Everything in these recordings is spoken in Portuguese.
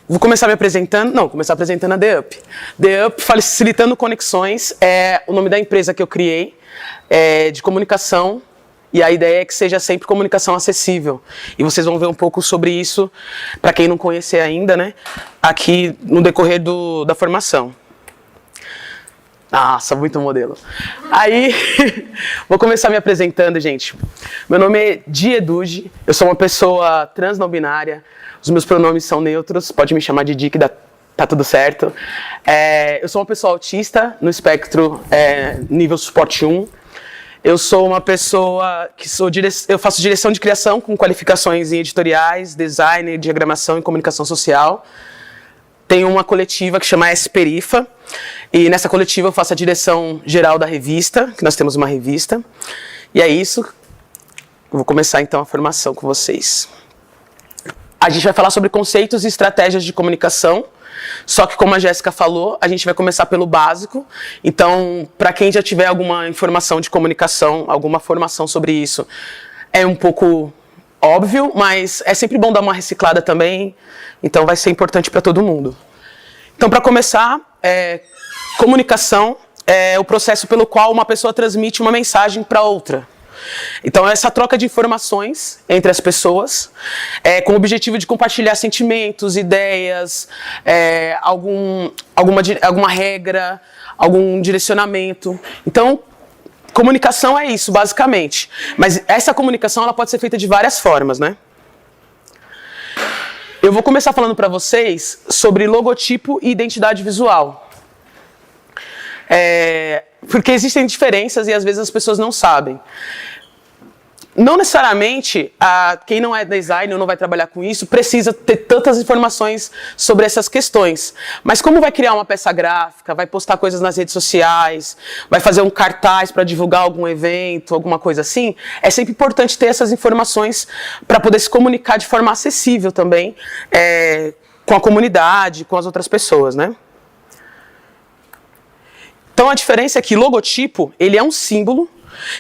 Vou começar me apresentando, começar apresentando a The Up. The Up, Facilitando Conexões, é o nome da empresa que eu criei, de comunicação, e a ideia é que seja sempre comunicação acessível. E vocês vão ver um pouco sobre isso, para quem não conhecer ainda, né, aqui no decorrer da formação. Nossa, muito modelo. Aí, vou começar me apresentando, gente. Meu nome é Dieduge, eu sou uma pessoa trans não binária, os meus pronomes são neutros, pode me chamar de Di, que tá tudo certo. Eu sou uma pessoa autista, no espectro nível suporte 1. Eu sou uma pessoa que eu faço direção de criação com qualificações em editoriais, design, diagramação e comunicação social. Tenho uma coletiva que chama S-Perifa, e nessa coletiva eu faço a direção geral da revista, que nós temos uma revista. E é isso. Eu vou começar então a formação com vocês. A gente vai falar sobre conceitos e estratégias de comunicação, só que como a Jéssica falou, a gente vai começar pelo básico. Então, para quem já tiver alguma informação de comunicação, alguma formação sobre isso, é um pouco óbvio, mas é sempre bom dar uma reciclada também, então vai ser importante para todo mundo. Então, para começar, comunicação é o processo pelo qual uma pessoa transmite uma mensagem para outra. Então, essa troca de informações entre as pessoas, com o objetivo de compartilhar sentimentos, ideias, alguma regra, algum direcionamento. Então, comunicação é isso, basicamente. Mas essa comunicação ela pode ser feita de várias formas, né? Eu vou começar falando para vocês sobre logotipo e identidade visual. Porque existem diferenças e às vezes as pessoas não sabem. Não necessariamente, quem não é designer ou não vai trabalhar com isso, precisa ter tantas informações sobre essas questões. Mas como vai criar uma peça gráfica, vai postar coisas nas redes sociais, vai fazer um cartaz para divulgar algum evento, alguma coisa assim, é sempre importante ter essas informações para poder se comunicar de forma acessível também com a comunidade, com as outras pessoas, né? Então a diferença é que logotipo, ele é um símbolo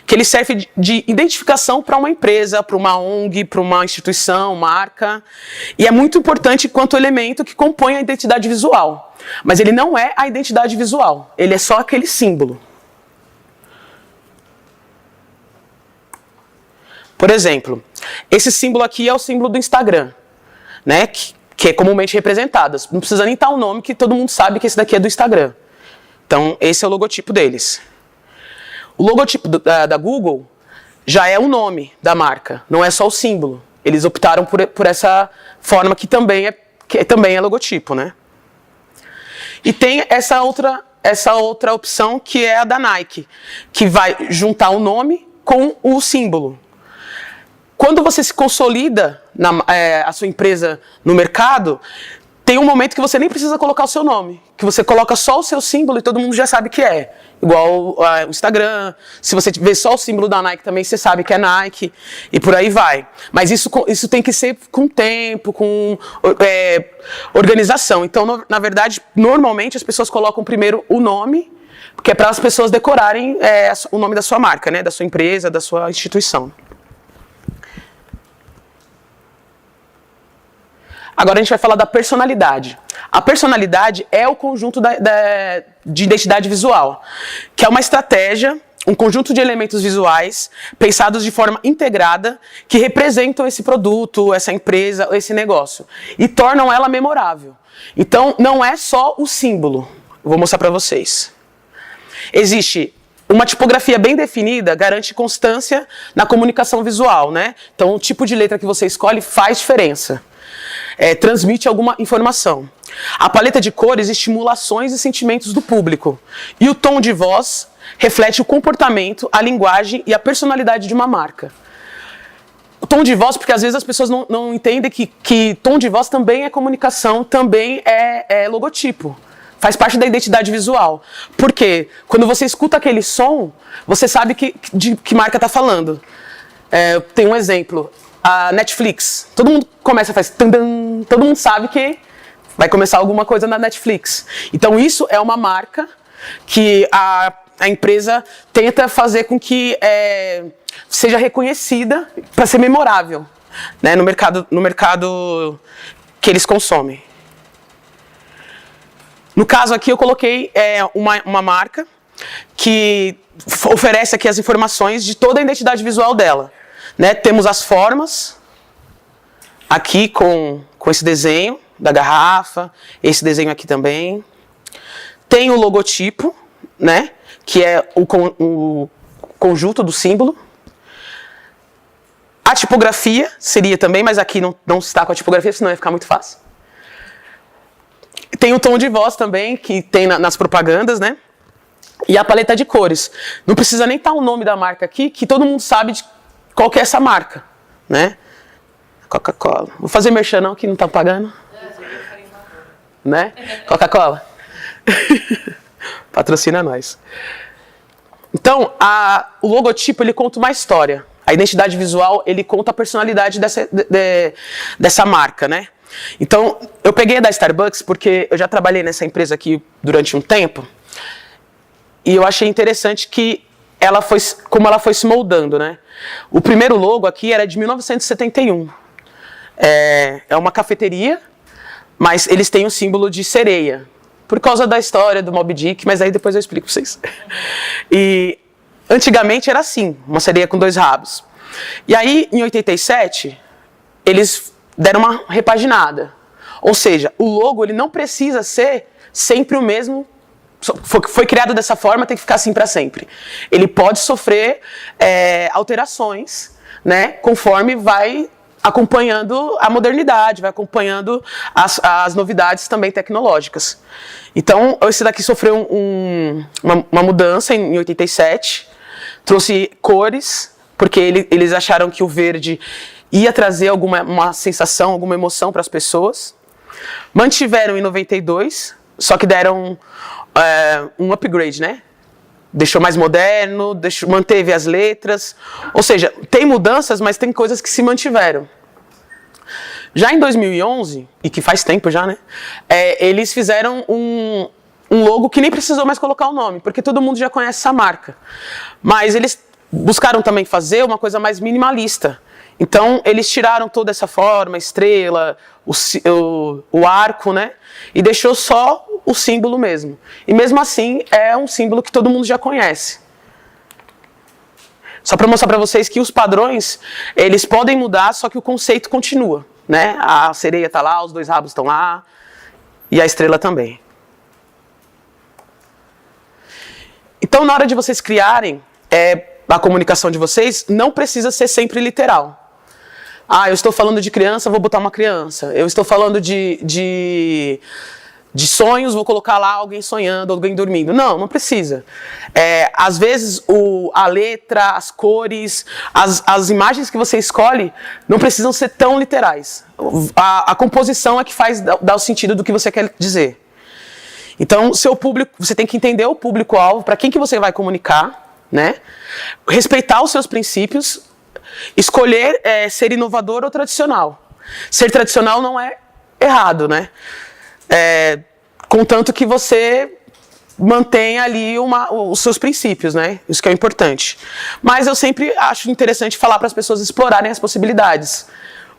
que ele serve de identificação para uma empresa, para uma ONG, para uma instituição, marca. E é muito importante quanto elemento que compõe a identidade visual. Mas ele não é a identidade visual, ele é só aquele símbolo. Por exemplo, esse símbolo aqui é o símbolo do Instagram, né? Que é comumente representado. Não precisa nem estar o nome, que todo mundo sabe que esse daqui é do Instagram. Então, esse é o logotipo deles. O logotipo da Google já é o nome da marca, não é só o símbolo. Eles optaram por essa forma que também é logotipo, né? E tem essa outra opção que é a da Nike, que vai juntar o nome com o símbolo. Quando você se consolida a sua empresa no mercado, tem um momento que você nem precisa colocar o seu nome, que você coloca só o seu símbolo e todo mundo já sabe que é. Igual o Instagram, se você vê só o símbolo da Nike também, você sabe que é Nike, e por aí vai. Mas isso tem que ser com tempo, com organização. Então, na verdade, normalmente as pessoas colocam primeiro o nome, porque é para as pessoas decorarem o nome da sua marca, né, da sua empresa, da sua instituição. Agora a gente vai falar da personalidade. A personalidade é o conjunto de identidade visual, que é uma estratégia, um conjunto de elementos visuais pensados de forma integrada que representam esse produto, essa empresa, esse negócio e tornam ela memorável. Então não é só o símbolo. Eu vou mostrar para vocês. Existe uma tipografia bem definida, garante constância na comunicação visual, né? Então o tipo de letra que você escolhe faz diferença. Transmite alguma informação. A paleta de cores estimula ações e sentimentos do público. E o tom de voz reflete o comportamento, a linguagem e a personalidade de uma marca. O tom de voz, porque às vezes as pessoas não entendem que tom de voz também é comunicação, também é logotipo. Faz parte da identidade visual. Porque quando você escuta aquele som, você sabe de que marca está falando. Tem um exemplo. A Netflix. Todo mundo começa a fazer tandam, todo mundo sabe que vai começar alguma coisa na Netflix. Então isso é uma marca que a empresa tenta fazer com que seja reconhecida para ser memorável, né, no mercado que eles consomem. No caso aqui eu coloquei uma marca que oferece aqui as informações de toda a identidade visual dela. Né? Temos as formas, aqui com esse desenho da garrafa, esse desenho aqui também. Tem o logotipo, né? Que é o conjunto do símbolo. A tipografia seria também, mas aqui não está com a tipografia, senão ia ficar muito fácil. Tem o tom de voz também, que tem nas propagandas, né? E a paleta de cores. Não precisa nem estar o nome da marca aqui, que todo mundo sabe qual que é essa marca, né? Coca-Cola. Vou fazer merchan não, que não tá pagando. Né? Coca-Cola. Patrocina nós. Então, o logotipo, ele conta uma história. A identidade visual, ele conta a personalidade dessa marca, né? Então, eu peguei a da Starbucks porque eu já trabalhei nessa empresa aqui durante um tempo e eu achei interessante como ela foi se moldando, né? O primeiro logo aqui era de 1971. É uma cafeteria, mas eles têm o símbolo de sereia, por causa da história do Moby Dick, mas aí depois eu explico para vocês. E antigamente era assim, uma sereia com 2 rabos. E aí, em 87, eles deram uma repaginada. Ou seja, o logo ele não precisa ser sempre o mesmo. Foi criado dessa forma, tem que ficar assim para sempre. Ele pode sofrer alterações, né, conforme vai acompanhando a modernidade, vai acompanhando as novidades também tecnológicas. Então, esse daqui sofreu uma mudança em 87, trouxe cores, porque eles acharam que o verde ia trazer uma sensação, alguma emoção para as pessoas. Mantiveram em 92, só que deram um upgrade, né? Deixou mais moderno, manteve as letras. Ou seja, tem mudanças, mas tem coisas que se mantiveram. Já em 2011, e que faz tempo já, né? Eles fizeram um logo que nem precisou mais colocar o nome, porque todo mundo já conhece essa marca. Mas eles buscaram também fazer uma coisa mais minimalista. Então, eles tiraram toda essa forma, a estrela, o arco, né? E deixou só o símbolo mesmo. E mesmo assim, é um símbolo que todo mundo já conhece. Só para mostrar para vocês que os padrões, eles podem mudar, só que o conceito continua, né? A sereia está lá, os 2 rabos estão lá, e a estrela também. Então, na hora de vocês criarem a comunicação de vocês, não precisa ser sempre literal. Eu estou falando de criança, vou botar uma criança. Eu estou falando de sonhos, vou colocar lá alguém sonhando, alguém dormindo. Não precisa. Às vezes, a letra, as cores, as imagens que você escolhe não precisam ser tão literais. A composição é que faz dar o sentido do que você quer dizer. Então, seu público, você tem que entender o público-alvo, para quem que você vai comunicar, né? Respeitar os seus princípios, escolher ser inovador ou tradicional. Ser tradicional não é errado, né? Contanto que você mantenha ali os seus princípios, né? Isso que é importante. Mas eu sempre acho interessante falar para as pessoas explorarem as possibilidades.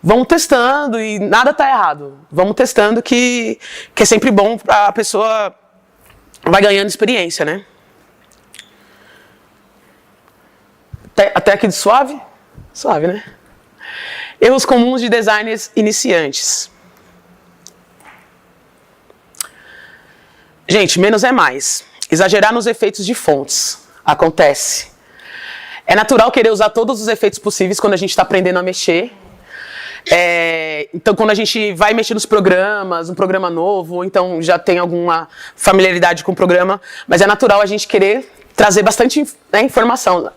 Vamos testando e nada está errado. Vamos testando que é sempre bom, a pessoa vai ganhando experiência, né? Até aqui de suave? Suave, né? Erros comuns de designers iniciantes. Gente, menos é mais. Exagerar nos efeitos de fontes. Acontece. É natural querer usar todos os efeitos possíveis quando a gente está aprendendo a mexer. Então, quando a gente vai mexer nos programas, um programa novo, ou então já tem alguma familiaridade com o programa, mas é natural a gente querer trazer bastante informação.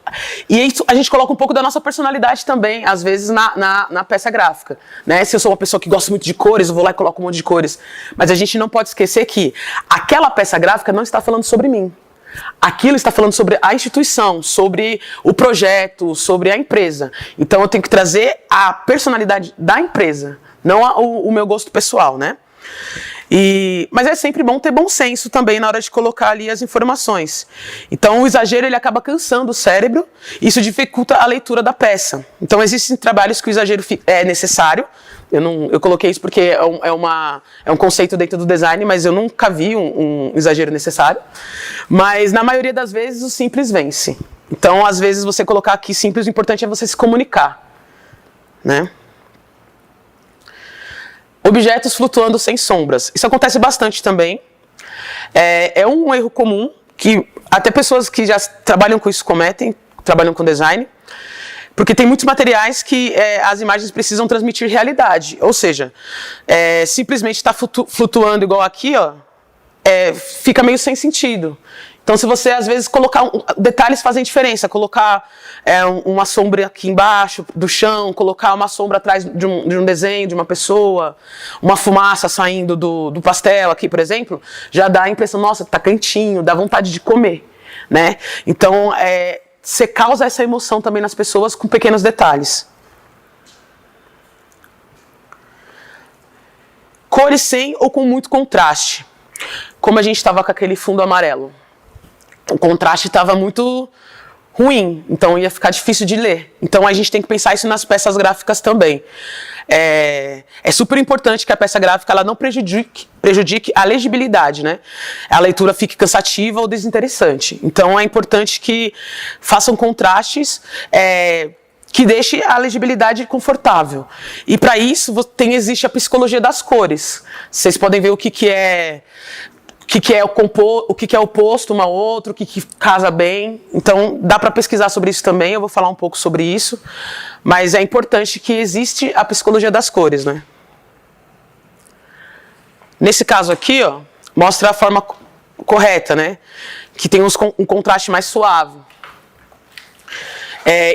E isso, a gente coloca um pouco da nossa personalidade também, às vezes, na peça gráfica. Né? Se eu sou uma pessoa que gosta muito de cores, eu vou lá e coloco um monte de cores. Mas a gente não pode esquecer que aquela peça gráfica não está falando sobre mim. Aquilo está falando sobre a instituição, sobre o projeto, sobre a empresa. Então eu tenho que trazer a personalidade da empresa, não o meu gosto pessoal, né? Mas é sempre bom ter bom senso também na hora de colocar ali as informações. Então o exagero ele acaba cansando o cérebro, e isso dificulta a leitura da peça. Então existem trabalhos que o exagero é necessário. Eu coloquei isso porque é um conceito dentro do design, mas eu nunca vi um exagero necessário. Mas na maioria das vezes o simples vence. Então às vezes você colocar aqui simples, o importante é você se comunicar, né? Objetos flutuando sem sombras. Isso acontece bastante também. É um erro comum que até pessoas que já trabalham com isso cometem, trabalham com design, porque tem muitos materiais que as imagens precisam transmitir realidade. Ou seja, simplesmente está flutuando igual aqui, ó, fica meio sem sentido. Então, se você, às vezes, colocar... detalhes fazem diferença. Colocar uma sombra aqui embaixo do chão, colocar uma sombra atrás de um desenho de uma pessoa, uma fumaça saindo do pastel aqui, por exemplo, já dá a impressão, nossa, tá quentinho, dá vontade de comer, né? Então, você causa essa emoção também nas pessoas com pequenos detalhes. Cores sem ou com muito contraste. Como a gente estava com aquele fundo amarelo. O contraste estava muito ruim, então ia ficar difícil de ler. Então a gente tem que pensar isso nas peças gráficas também. É super importante que a peça gráfica ela não prejudique a legibilidade, né? A leitura fique cansativa ou desinteressante. Então é importante que façam contrastes que deixe a legibilidade confortável. E para isso existe a psicologia das cores. Vocês podem ver o que é oposto uma a outra, o que casa bem. Então, dá para pesquisar sobre isso também, eu vou falar um pouco sobre isso. Mas é importante que existe a psicologia das cores, né? Nesse caso aqui, ó, mostra a forma correta, né? Que tem um contraste mais suave.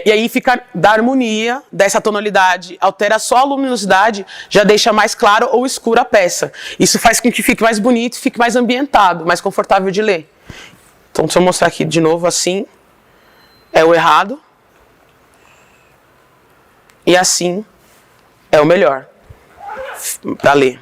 E aí fica da harmonia dessa tonalidade, altera só a luminosidade, já deixa mais claro ou escuro a peça. Isso faz com que fique mais bonito, fique mais ambientado, mais confortável de ler. Então, deixa eu mostrar aqui de novo assim. É o errado. E assim é o melhor para ler.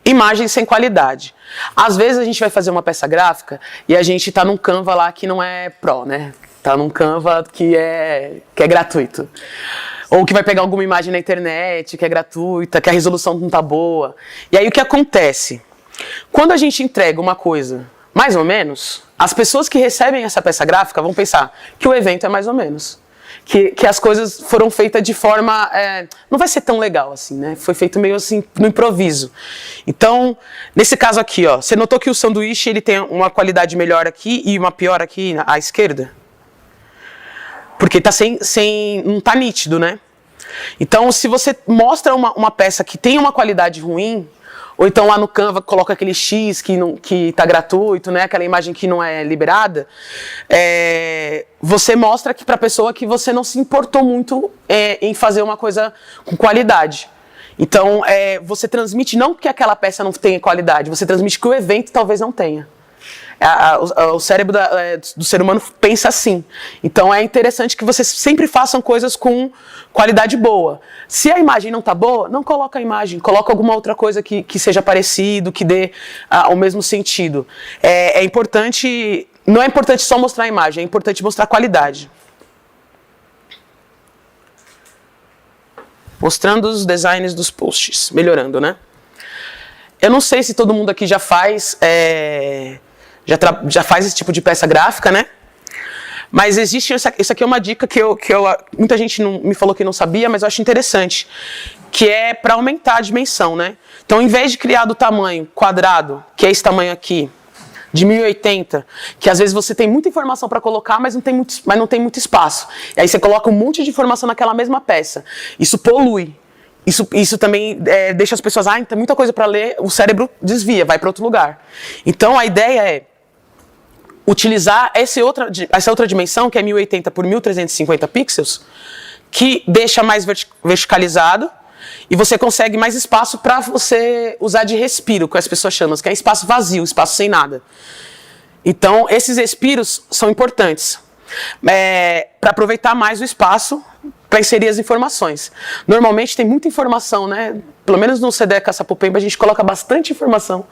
Imagem sem qualidade. Às vezes a gente vai fazer uma peça gráfica e a gente está num Canva lá que não é pro, né? Está num Canva que é gratuito. Ou que vai pegar alguma imagem na internet que é gratuita, que a resolução não está boa. E aí o que acontece? Quando a gente entrega uma coisa mais ou menos, as pessoas que recebem essa peça gráfica vão pensar que o evento é mais ou menos. Que as coisas foram feitas de forma... não vai ser tão legal assim, né? Foi feito meio assim, no improviso. Então, nesse caso aqui, ó, você notou que o sanduíche ele tem uma qualidade melhor aqui e uma pior aqui à esquerda? Porque tá não tá nítido, né? Então, se você mostra uma peça que tem uma qualidade ruim, ou então lá no Canva coloca aquele X que tá gratuito, né? Aquela imagem que não é liberada, você mostra que para a pessoa que você não se importou muito em fazer uma coisa com qualidade. Então, você transmite não que aquela peça não tenha qualidade, você transmite que o evento talvez não tenha. O cérebro do ser humano pensa assim. Então é interessante que vocês sempre façam coisas com qualidade boa. Se a imagem não está boa, não coloca a imagem, coloca alguma outra coisa que seja parecido, que dê o mesmo sentido. É importante, não é importante só mostrar a imagem, é importante mostrar a qualidade. Mostrando os designs dos posts, melhorando, né? Eu não sei se todo mundo aqui já faz esse tipo de peça gráfica, né? Mas existe, isso aqui é uma dica que muita gente me falou que não sabia, mas eu acho interessante, que é para aumentar a dimensão, né? Então, em vez de criar do tamanho quadrado, que é esse tamanho aqui, de 1080, que às vezes você tem muita informação para colocar, mas não tem muito espaço. E aí você coloca um monte de informação naquela mesma peça. Isso polui. Isso também deixa as pessoas, tem muita coisa para ler, o cérebro desvia, vai para outro lugar. Então, a ideia é utilizar essa outra dimensão, que é 1080 por 1350 pixels, que deixa mais verticalizado e você consegue mais espaço para você usar de respiro, que as pessoas chamam, que é espaço vazio, espaço sem nada. Então, esses respiros são importantes para aproveitar mais o espaço, para inserir as informações. Normalmente tem muita informação, né? Pelo menos no CD Caçapupemba a gente coloca bastante informação.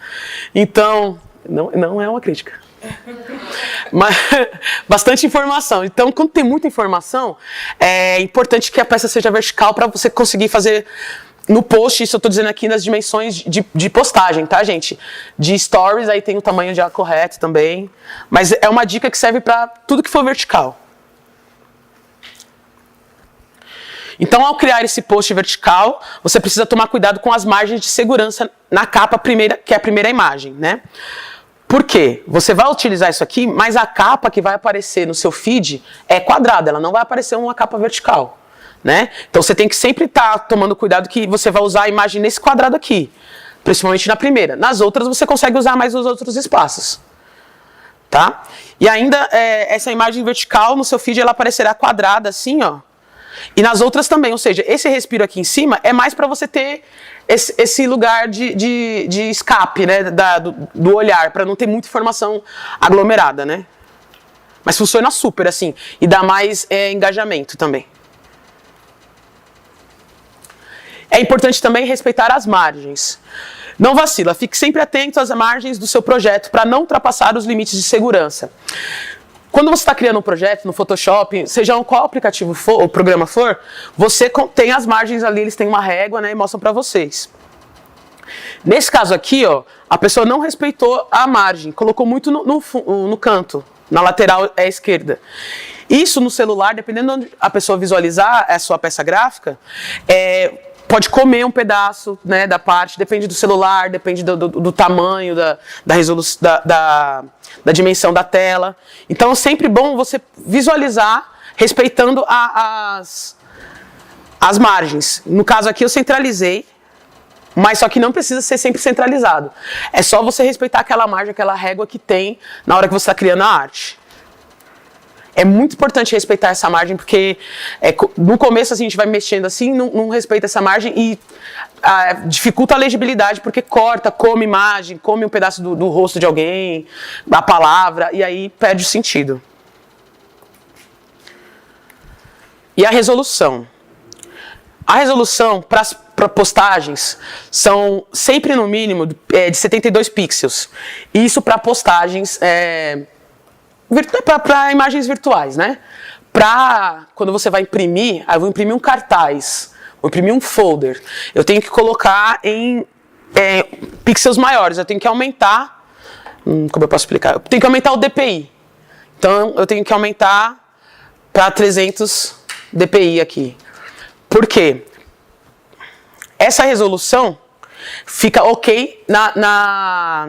Então, não é uma crítica. Mas, bastante informação. Então, quando tem muita informação, é importante que a peça seja vertical para você conseguir fazer no post. Isso eu estou dizendo aqui nas dimensões de postagem, tá, gente? De stories, aí tem o tamanho já correto também. Mas é uma dica que serve para tudo que for vertical. Então, ao criar esse post vertical, você precisa tomar cuidado com as margens de segurança na capa primeira, que é a primeira imagem, né? Por quê? Você vai utilizar isso aqui, mas a capa que vai aparecer no seu feed é quadrada, ela não vai aparecer uma capa vertical, né? Então, você tem que sempre estar tomando cuidado que você vai usar a imagem nesse quadrado aqui, principalmente na primeira. Nas outras, você consegue usar mais os outros espaços, tá? E ainda, essa imagem vertical no seu feed, ela aparecerá quadrada assim, ó. E nas outras também, ou seja, esse respiro aqui em cima é mais para você ter esse lugar de escape, né, do olhar, para não ter muita informação aglomerada, né? Mas funciona super, assim, e dá mais engajamento também. É importante também respeitar as margens. Não vacila, fique sempre atento às margens do seu projeto para não ultrapassar os limites de segurança. Quando você está criando um projeto no Photoshop, seja qual aplicativo for, ou programa for, você tem as margens ali, eles têm uma régua, né, e mostram para vocês. Nesse caso aqui, ó, a pessoa não respeitou a margem, colocou muito no canto, na lateral esquerda. Isso no celular, dependendo de onde a pessoa visualizar a sua peça gráfica, pode comer um pedaço, né, da parte, depende do celular, depende do tamanho, da resolução, da dimensão da tela. Então é sempre bom você visualizar respeitando as margens. No caso aqui eu centralizei, mas só que não precisa ser sempre centralizado. É só você respeitar aquela margem, aquela régua que tem na hora que você está criando a arte. É muito importante respeitar essa margem, porque no começo assim, a gente vai mexendo assim, não respeita essa margem e dificulta a legibilidade, porque corta, come imagem, come um pedaço do rosto de alguém, da palavra, e aí perde o sentido. E a resolução? A resolução para postagens são sempre no mínimo de 72 pixels. Isso para postagens... para imagens virtuais, né? Quando você vai imprimir, eu vou imprimir um cartaz, vou imprimir um folder, eu tenho que colocar em pixels maiores, eu tenho que aumentar, como eu posso explicar? Eu tenho que aumentar o DPI. Então, eu tenho que aumentar para 300 DPI aqui. Por quê? Essa resolução fica ok na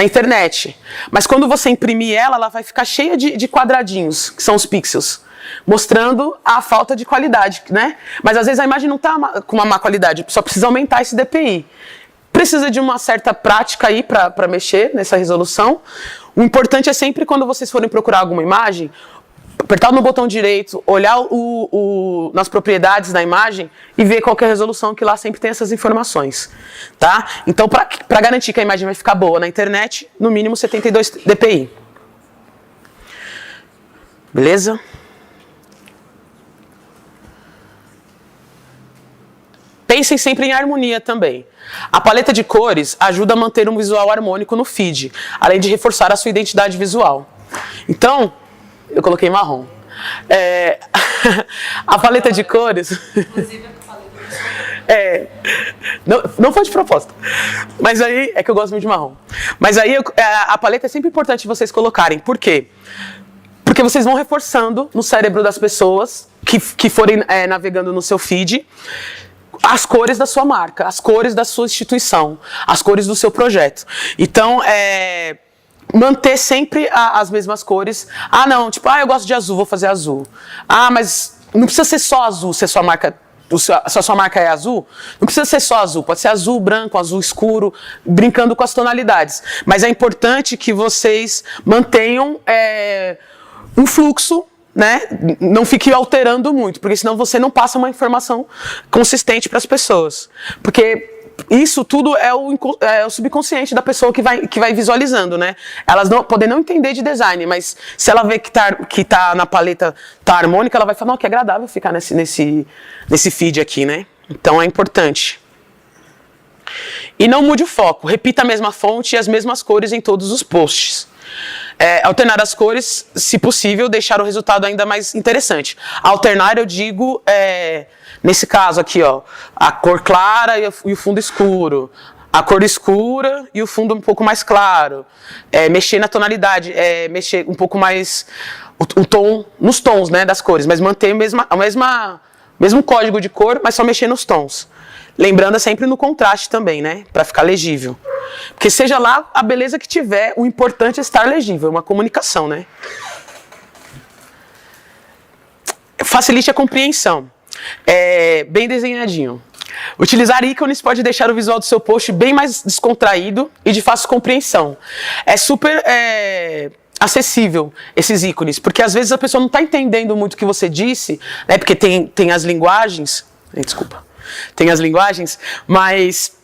internet. Mas quando você imprimir ela vai ficar cheia de quadradinhos, que são os pixels, mostrando a falta de qualidade, né? Mas às vezes a imagem não está com uma má qualidade, só precisa aumentar esse DPI. Precisa de uma certa prática aí para mexer nessa resolução. O importante é sempre, quando vocês forem procurar alguma imagem, apertar no botão direito, olhar nas propriedades da imagem e ver qual que é a resolução, que lá sempre tem essas informações, tá? Então, para garantir que a imagem vai ficar boa na internet, no mínimo 72 dpi. Beleza? Pensem sempre em harmonia também. A paleta de cores ajuda a manter um visual harmônico no feed, além de reforçar a sua identidade visual. Então, eu coloquei marrom. A paleta de cores... Inclusive a paleta de cores. Não foi de propósito. Mas aí, é que eu gosto muito de marrom. Mas aí, a paleta é sempre importante vocês colocarem. Por quê? Porque vocês vão reforçando no cérebro das pessoas que forem navegando no seu feed as cores da sua marca, as cores da sua instituição, as cores do seu projeto. Então, manter sempre as mesmas cores. Não, tipo, eu gosto de azul, vou fazer azul. Mas não precisa ser só azul, se a sua marca, se a sua marca é azul, não precisa ser só azul, pode ser azul, branco, azul escuro, brincando com as tonalidades. Mas é importante que vocês mantenham um fluxo, né? Não fique alterando muito, porque senão você não passa uma informação consistente para as pessoas. Porque isso tudo é o subconsciente da pessoa que vai visualizando, né? Elas podem não entender de design, mas se ela vê que tá na paleta, tá harmônica, ela vai falar, não, que agradável ficar nesse feed aqui, né? Então é importante. E não mude o foco, repita a mesma fonte e as mesmas cores em todos os posts. Alternar as cores, se possível, deixar o resultado ainda mais interessante. Alternar, eu digo, nesse caso aqui, ó, a cor clara e o fundo escuro, a cor escura e o fundo um pouco mais claro, mexer na tonalidade, mexer um pouco mais o tom, nos tons, né, das cores, mas manter mesmo código de cor, mas só mexer nos tons. Lembrando sempre no contraste também, né? Para ficar legível. Porque seja lá a beleza que tiver, o importante é estar legível, uma comunicação, né? Facilite a compreensão. Bem desenhadinho. Utilizar ícones pode deixar o visual do seu post bem mais descontraído e de fácil compreensão. É super acessível esses ícones, porque às vezes a pessoa não está entendendo muito o que você disse, né? Porque tem as linguagens... Desculpa. Tem as linguagens, mas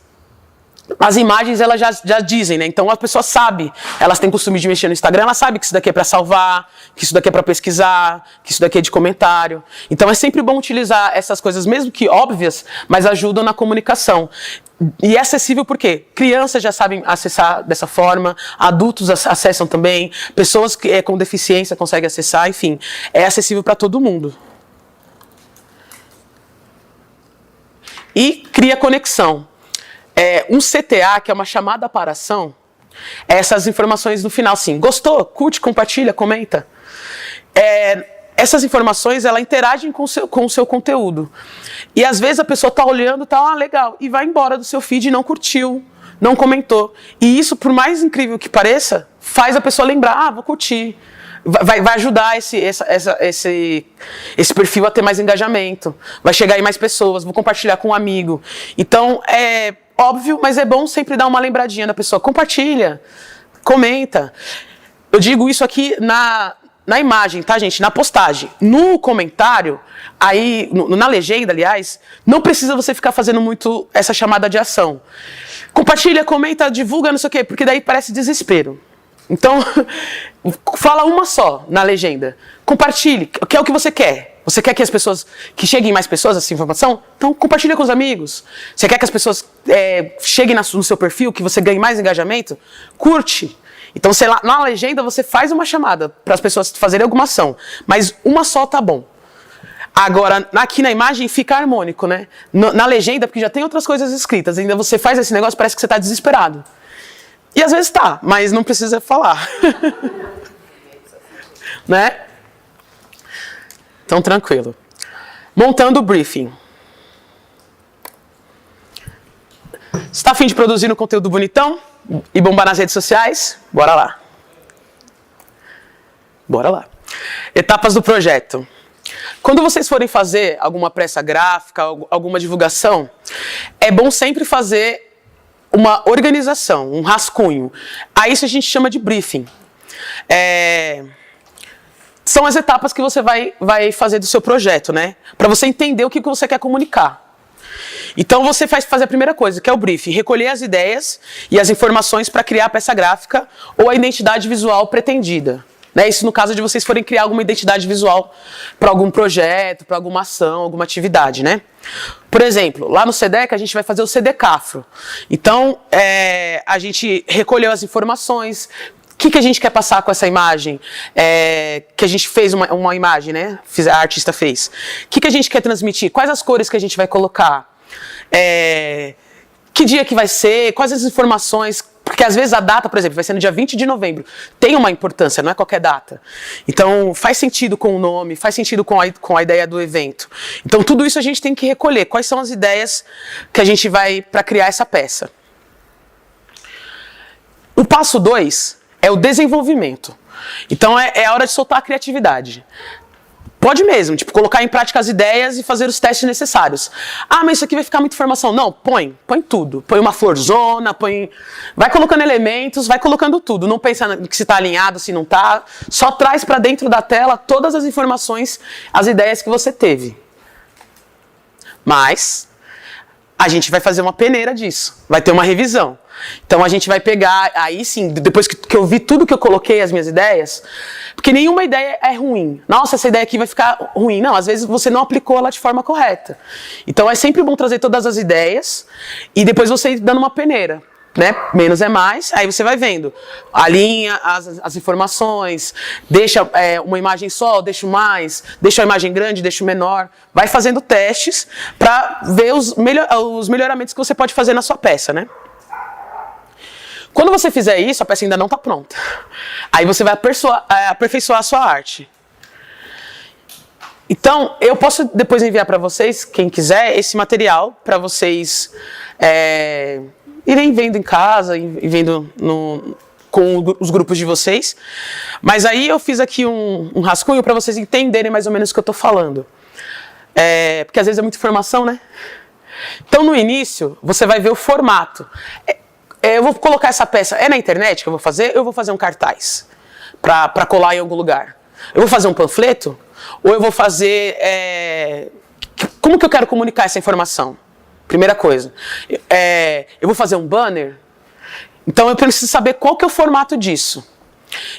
as imagens elas já dizem, né? Então a pessoa sabe, elas têm costume de mexer no Instagram, ela sabe que isso daqui é para salvar, que isso daqui é para pesquisar, que isso daqui é de comentário. Então é sempre bom utilizar essas coisas, mesmo que óbvias, mas ajudam na comunicação. E é acessível porque crianças já sabem acessar dessa forma, adultos acessam também, pessoas com deficiência conseguem acessar, enfim, é acessível para todo mundo. E cria conexão. Um CTA, que é uma chamada para ação, essas informações no final, sim. Gostou? Curte, compartilha, comenta. Essas informações, ela interagem com o seu conteúdo. E às vezes a pessoa está olhando, legal, e vai embora do seu feed e não curtiu, não comentou. E isso, por mais incrível que pareça, faz a pessoa lembrar, vou curtir. Vai ajudar esse perfil a ter mais engajamento. Vai chegar em mais pessoas, vou compartilhar com um amigo. Então, é óbvio, mas é bom sempre dar uma lembradinha da pessoa. Compartilha, comenta. Eu digo isso aqui na imagem, tá, gente? Na postagem. No comentário, aí, na legenda, aliás, não precisa você ficar fazendo muito essa chamada de ação. Compartilha, comenta, divulga, não sei o quê, porque daí parece desespero. Então, fala uma só na legenda. Compartilhe, que é o que você quer. Você quer que as pessoas, que cheguem mais pessoas essa informação? Então, compartilha com os amigos. Você quer que as pessoas cheguem no seu perfil, que você ganhe mais engajamento? Curte. Então, sei lá, na legenda você faz uma chamada para as pessoas fazerem alguma ação. Mas uma só tá bom. Agora, aqui na imagem fica harmônico, né? Na legenda, porque já tem outras coisas escritas. Ainda você faz esse negócio, parece que você está desesperado. E às vezes tá, mas não precisa falar. Né? Então, tranquilo. Montando o briefing. Você está a fim de produzir um conteúdo bonitão e bombar nas redes sociais? Bora lá. Bora lá. Etapas do projeto. Quando vocês forem fazer alguma peça gráfica, alguma divulgação, é bom sempre fazer uma organização, um rascunho. A isso a gente chama de briefing. São as etapas que você vai fazer do seu projeto, né? Para você entender o que você quer comunicar. Então você fazer a primeira coisa, que é o briefing, recolher as ideias e as informações para criar a peça gráfica ou a identidade visual pretendida. Né? Isso no caso de vocês forem criar alguma identidade visual para algum projeto, para alguma ação, alguma atividade, né? Por exemplo, lá no SEDEC a gente vai fazer o CDCAFRO. Então, a gente recolheu as informações, o que a gente quer passar com essa imagem, que a gente fez uma imagem, né? A artista fez. O que a gente quer transmitir, quais as cores que a gente vai colocar, que dia que vai ser, quais as informações. Porque às vezes a data, por exemplo, vai ser no dia 20 de novembro. Tem uma importância, não é qualquer data. Então faz sentido com o nome, faz sentido com a ideia do evento. Então tudo isso a gente tem que recolher. Quais são as ideias que a gente vai para criar essa peça? O passo 2 é o desenvolvimento. Então é a hora de soltar a criatividade. Pode mesmo, tipo, colocar em prática as ideias e fazer os testes necessários. Ah, mas isso aqui vai ficar muita informação. Não, põe tudo. Põe uma florzona, vai colocando elementos, vai colocando tudo. Não pensa se está alinhado, se não está. Só traz para dentro da tela todas as informações, as ideias que você teve. Mas, a gente vai fazer uma peneira disso, vai ter uma revisão. Então a gente vai pegar, aí sim, depois que eu vi tudo que eu coloquei, as minhas ideias, porque nenhuma ideia é ruim. Nossa, essa ideia aqui vai ficar ruim. Não, às vezes você não aplicou ela de forma correta. Então é sempre bom trazer todas as ideias e depois você ir dando uma peneira. Né? Menos é mais, aí você vai vendo, alinha as informações, deixa uma imagem só, deixa mais, deixa a imagem grande, deixa menor, vai fazendo testes para ver os melhoramentos que você pode fazer na sua peça, né? Quando você fizer isso, a peça ainda não está pronta. Aí você vai aperfeiçoar a sua arte. Então, eu posso depois enviar para vocês, quem quiser, esse material para vocês irem vendo em casa e vendo com os grupos de vocês. Mas aí eu fiz aqui um rascunho para vocês entenderem mais ou menos o que eu estou falando. Porque às vezes é muita informação, né? Então, no início, você vai ver o formato. Eu vou colocar essa peça, na internet que eu vou fazer, eu vou fazer um cartaz para colar em algum lugar. Eu vou fazer um panfleto ou eu vou fazer... como que eu quero comunicar essa informação? Primeira coisa. Eu vou fazer um banner, então eu preciso saber qual que é o formato disso.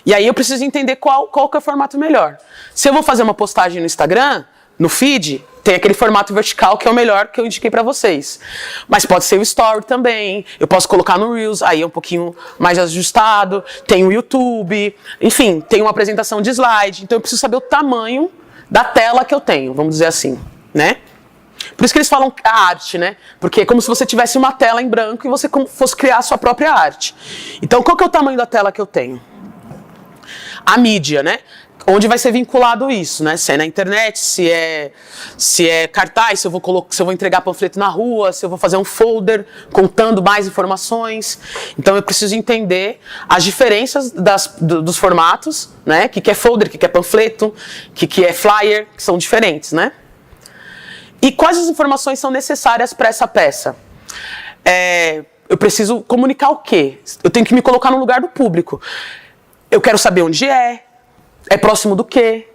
E aí eu preciso entender qual que é o formato melhor. Se eu vou fazer uma postagem no Instagram, no feed, tem aquele formato vertical que é o melhor que eu indiquei para vocês. Mas pode ser o Story também, eu posso colocar no Reels, aí é um pouquinho mais ajustado, tem o YouTube, enfim, tem uma apresentação de slide, então eu preciso saber o tamanho da tela que eu tenho, vamos dizer assim, né? Por isso que eles falam a arte, né? Porque é como se você tivesse uma tela em branco e você fosse criar a sua própria arte. Então, qual que é o tamanho da tela que eu tenho? A mídia, né? Onde vai ser vinculado isso, né? Se é na internet, se é cartaz, se eu vou entregar panfleto na rua, se eu vou fazer um folder contando mais informações. Então eu preciso entender as diferenças dos formatos, né? O que é folder, o que é panfleto, o que é flyer, que são diferentes, né? E quais as informações são necessárias para essa peça? Eu preciso comunicar o quê? Eu tenho que me colocar no lugar do público. Eu quero saber onde é próximo do quê,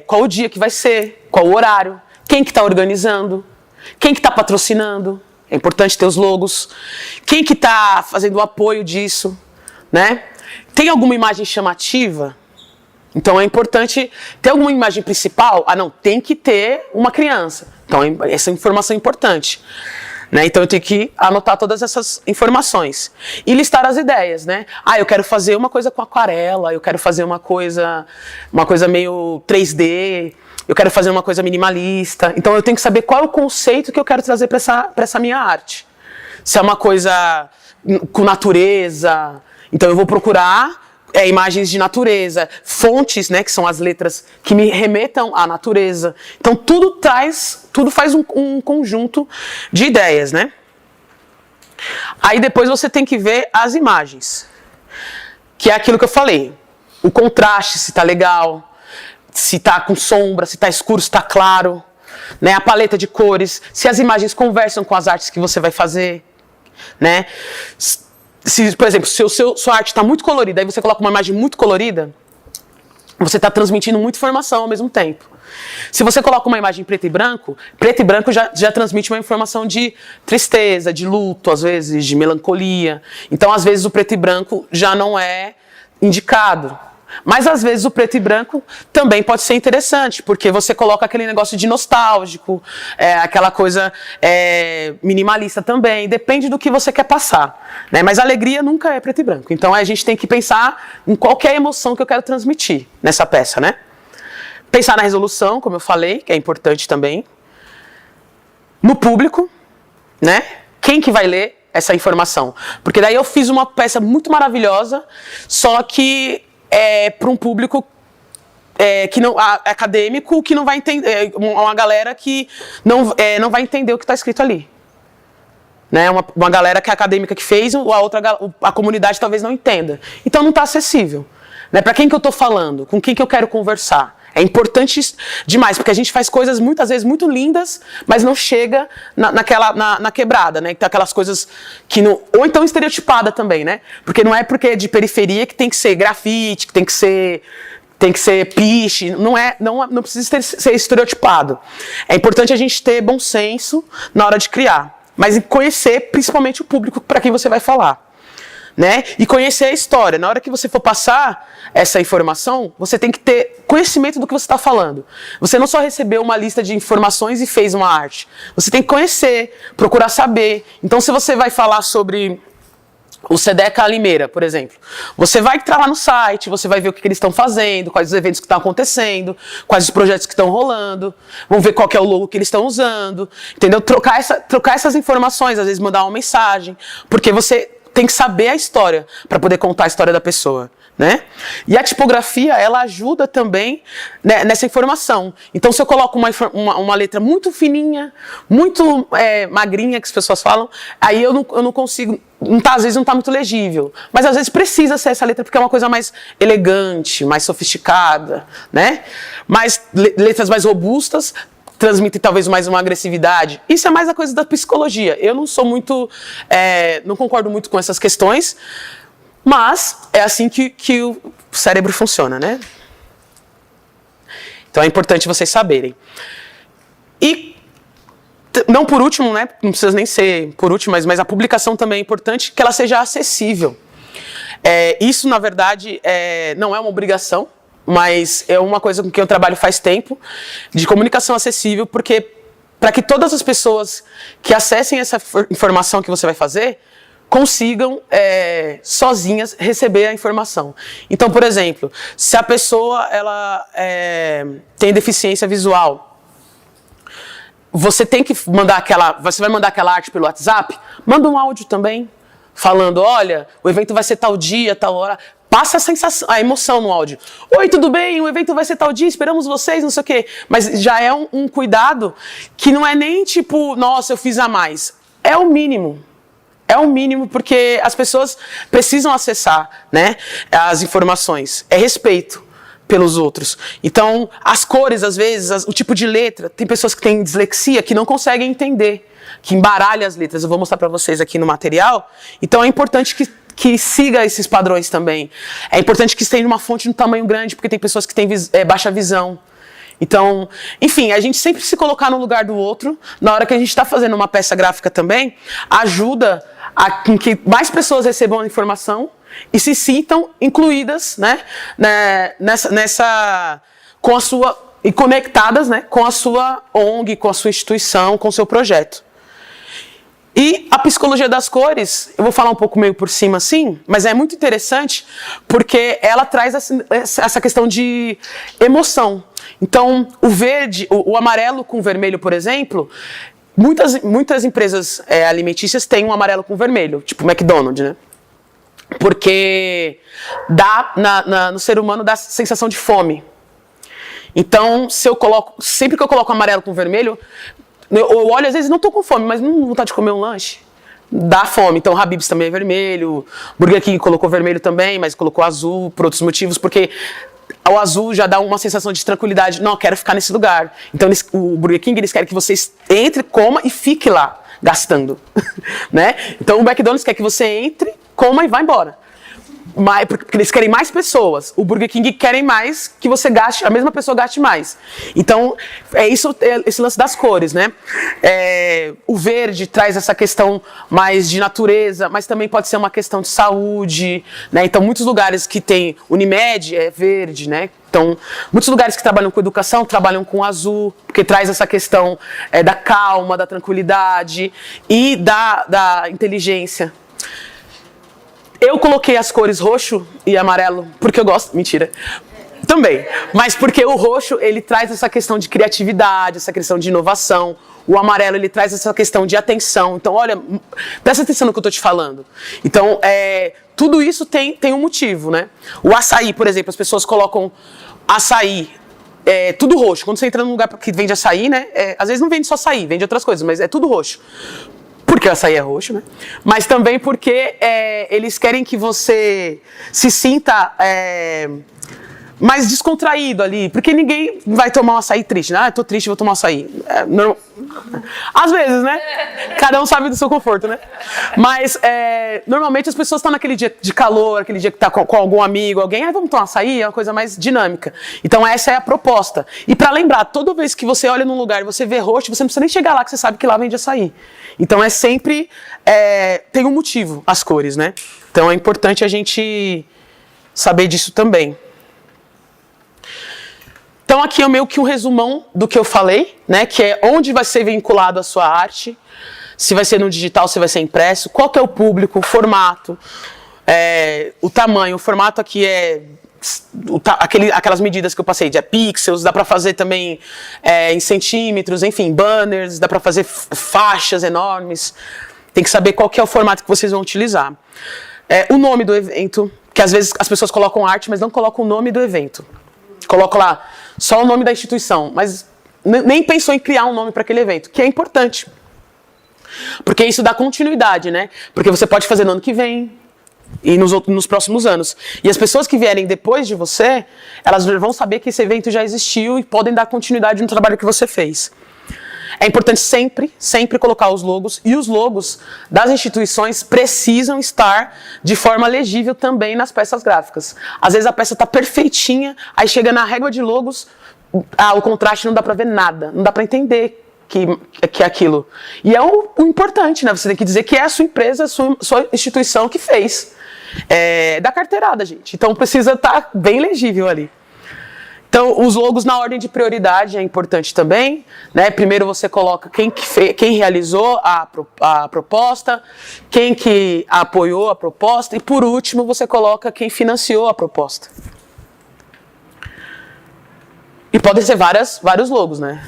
qual o dia que vai ser, qual o horário, quem que está organizando, quem que está patrocinando, é importante ter os logos, quem que está fazendo o apoio disso, né? Tem alguma imagem chamativa? Então é importante ter alguma imagem principal? Não, tem que ter uma criança. Então essa informação é importante. Né? Então eu tenho que anotar todas essas informações e listar as ideias, né? Eu quero fazer uma coisa com aquarela, eu quero fazer uma coisa meio 3D, eu quero fazer uma coisa minimalista. Então eu tenho que saber qual é o conceito que eu quero trazer para essa minha arte. Se é uma coisa com natureza, então eu vou procurar imagens de natureza, fontes, né, que são as letras que me remetam à natureza. Então tudo faz um conjunto de ideias, né? Aí depois você tem que ver as imagens, que é aquilo que eu falei, o contraste, se tá legal, se tá com sombra, se tá escuro, se tá claro, né? A paleta de cores, se as imagens conversam com as artes que você vai fazer, né? Por exemplo, se sua arte está muito colorida, aí você coloca uma imagem muito colorida, você está transmitindo muita informação ao mesmo tempo. Se você coloca uma imagem preto e branco já transmite uma informação de tristeza, de luto, às vezes, de melancolia. Então, às vezes, o preto e branco já não é indicado. Mas, às vezes, o preto e branco também pode ser interessante, porque você coloca aquele negócio de nostálgico, aquela coisa minimalista também, depende do que você quer passar. Né? Mas a alegria nunca é preto e branco. Então, a gente tem que pensar em qual que é a emoção que eu quero transmitir nessa peça, né? Pensar na resolução, como eu falei, que é importante também. No público, né? Quem que vai ler essa informação? Porque daí eu fiz uma peça muito maravilhosa, só que para um público que não, acadêmico, que não vai entender, uma galera que não vai entender o que está escrito ali. Né? Uma galera que é acadêmica que fez, a comunidade talvez não entenda. Então não está acessível. Né? Para quem que eu estou falando? Com quem que eu quero conversar? É importante demais, porque a gente faz coisas muitas vezes muito lindas, mas não chega na quebrada, né? Então, aquelas coisas que não... Ou então estereotipada também, né? Porque não é porque é de periferia que tem que ser grafite, que tem que ser tem que ser piche, não precisa ser estereotipado. É importante a gente ter bom senso na hora de criar, mas conhecer principalmente o público para quem você vai falar. Né? E conhecer a história. Na hora que você for passar essa informação, você tem que ter conhecimento do que você está falando. Você não só recebeu uma lista de informações e fez uma arte. Você tem que conhecer, procurar saber. Então, se você vai falar sobre o Sedeca Limeira, por exemplo, você vai entrar lá no site, você vai ver o que eles estão fazendo, quais os eventos que estão acontecendo, quais os projetos que estão rolando, vamos ver qual que é o logo que eles estão usando, entendeu? Trocar essas informações, às vezes mandar uma mensagem, porque você tem que saber a história para poder contar a história da pessoa, né? E a tipografia, ela ajuda também, né, nessa informação. Então, se eu coloco uma letra muito fininha, muito magrinha, que as pessoas falam, aí eu não consigo, às vezes não está muito legível. Mas às vezes precisa ser essa letra, porque é uma coisa mais elegante, mais sofisticada, né? Mas letras mais robustas transmitem talvez mais uma agressividade. Isso é mais a coisa da psicologia. Eu não sou muito, não concordo muito com essas questões, mas é assim que o cérebro funciona, né? Então é importante vocês saberem. E, não por último, né? Não precisa nem ser por último, mas a publicação também é importante, que ela seja acessível. Isso, na verdade, não é uma obrigação, mas é uma coisa com que eu trabalho faz tempo, de comunicação acessível, porque para que todas as pessoas que acessem essa informação que você vai fazer, consigam, sozinhas, receber a informação. Então, por exemplo, se a pessoa ela, tem deficiência visual, você tem que mandar você vai mandar aquela arte pelo WhatsApp, manda um áudio também, falando, olha, o evento vai ser tal dia, tal hora. Passa a sensação, a emoção no áudio. Oi, tudo bem? O evento vai ser tal dia, esperamos vocês, não sei o quê. Mas já é um cuidado que não é nem tipo, nossa, eu fiz a mais. É o mínimo. É o mínimo, porque as pessoas precisam acessar, né, as informações. É respeito pelos outros. Então, as cores, às vezes, o tipo de letra. Tem pessoas que têm dislexia que não conseguem entender, que embaralha as letras. Eu vou mostrar para vocês aqui no material. Então, é importante que siga esses padrões também. É importante que esteja uma fonte no tamanho grande, porque tem pessoas que têm baixa visão. Então, enfim, a gente sempre se colocar no lugar do outro, na hora que a gente está fazendo uma peça gráfica também, ajuda a que mais pessoas recebam a informação e se sintam incluídas, né, com a sua, e conectadas, né, com a sua ONG, com a sua instituição, com o seu projeto. E a psicologia das cores, eu vou falar um pouco meio por cima assim, mas é muito interessante porque ela traz essa questão de emoção. Então, o verde, o amarelo com vermelho, por exemplo, muitas empresas alimentícias têm um amarelo com vermelho, tipo McDonald's, né? Porque no ser humano dá sensação de fome. Então, sempre que eu coloco amarelo com vermelho, eu olho, às vezes, não estou com fome, mas não tenho vontade de comer um lanche. Dá fome. Então, Habib's também é vermelho. Burger King colocou vermelho também, mas colocou azul por outros motivos, porque o azul já dá uma sensação de tranquilidade. Não, eu quero ficar nesse lugar. Então, o Burger King, eles querem que você entre, coma e fique lá, gastando. Né? Então, o McDonald's quer que você entre, coma e vá embora. Porque eles querem mais pessoas. O Burger King querem mais que você gaste, a mesma pessoa gaste mais. Então, esse lance das cores, né? O verde traz essa questão mais de natureza, mas também pode ser uma questão de saúde, né? Então, muitos lugares que tem Unimed é verde, né? Então, muitos lugares que trabalham com educação trabalham com azul, porque traz essa questão da calma, da tranquilidade e da inteligência. Eu coloquei as cores roxo e amarelo porque eu gosto... Mentira. Também. Mas porque o roxo, ele traz essa questão de criatividade, essa questão de inovação. O amarelo, ele traz essa questão de atenção. Então, olha, presta atenção no que eu estou te falando. Então, tudo isso tem um motivo, né? O açaí, por exemplo, as pessoas colocam açaí, tudo roxo. Quando você entra num lugar que vende açaí, né? Às vezes não vende só açaí, vende outras coisas, mas é tudo roxo. Porque o açaí é roxo, né? Mas também porque eles querem que você se sinta mais descontraído ali. Porque ninguém vai tomar um açaí triste, né? Ah, eu tô triste, vou tomar um açaí. Às vezes, né? Cada um sabe do seu conforto, né? Mas, normalmente as pessoas estão naquele dia de calor, aquele dia que tá com algum amigo, alguém, vamos tomar um açaí, é uma coisa mais dinâmica. Então, essa é a proposta. E para lembrar, toda vez que você olha num lugar e você vê roxo, você não precisa nem chegar lá, que você sabe que lá vende açaí. Então, é sempre, tem um motivo, as cores, né? Então, é importante a gente saber disso também. Então aqui é meio que um resumão do que eu falei, né? Que é onde vai ser vinculado a sua arte, se vai ser no digital, se vai ser impresso, qual que é o público, o formato, o tamanho. O formato aqui é aquelas medidas que eu passei, de pixels, dá para fazer também em centímetros, enfim, banners, dá para fazer faixas enormes. Tem que saber qual que é o formato que vocês vão utilizar. O nome do evento, que às vezes as pessoas colocam arte, mas não colocam o nome do evento. Colocam lá só o nome da instituição, mas nem pensou em criar um nome para aquele evento, que é importante. Porque isso dá continuidade, né? Porque você pode fazer no ano que vem e nos próximos anos. E as pessoas que vierem depois de você, elas vão saber que esse evento já existiu e podem dar continuidade no trabalho que você fez. É importante sempre, sempre colocar os logos, e os logos das instituições precisam estar de forma legível também nas peças gráficas. Às vezes a peça está perfeitinha, aí chega na régua de logos, o contraste não dá para ver nada, não dá para entender que é aquilo. E é o importante, né? Você tem que dizer que é a sua empresa, a sua instituição que fez. É da carteirada, gente. Então precisa estar bem legível ali. Então, os logos na ordem de prioridade é importante também, né? Primeiro você coloca quem realizou a proposta, quem que apoiou a proposta, e por último você coloca quem financiou a proposta. E podem ser vários logos, né?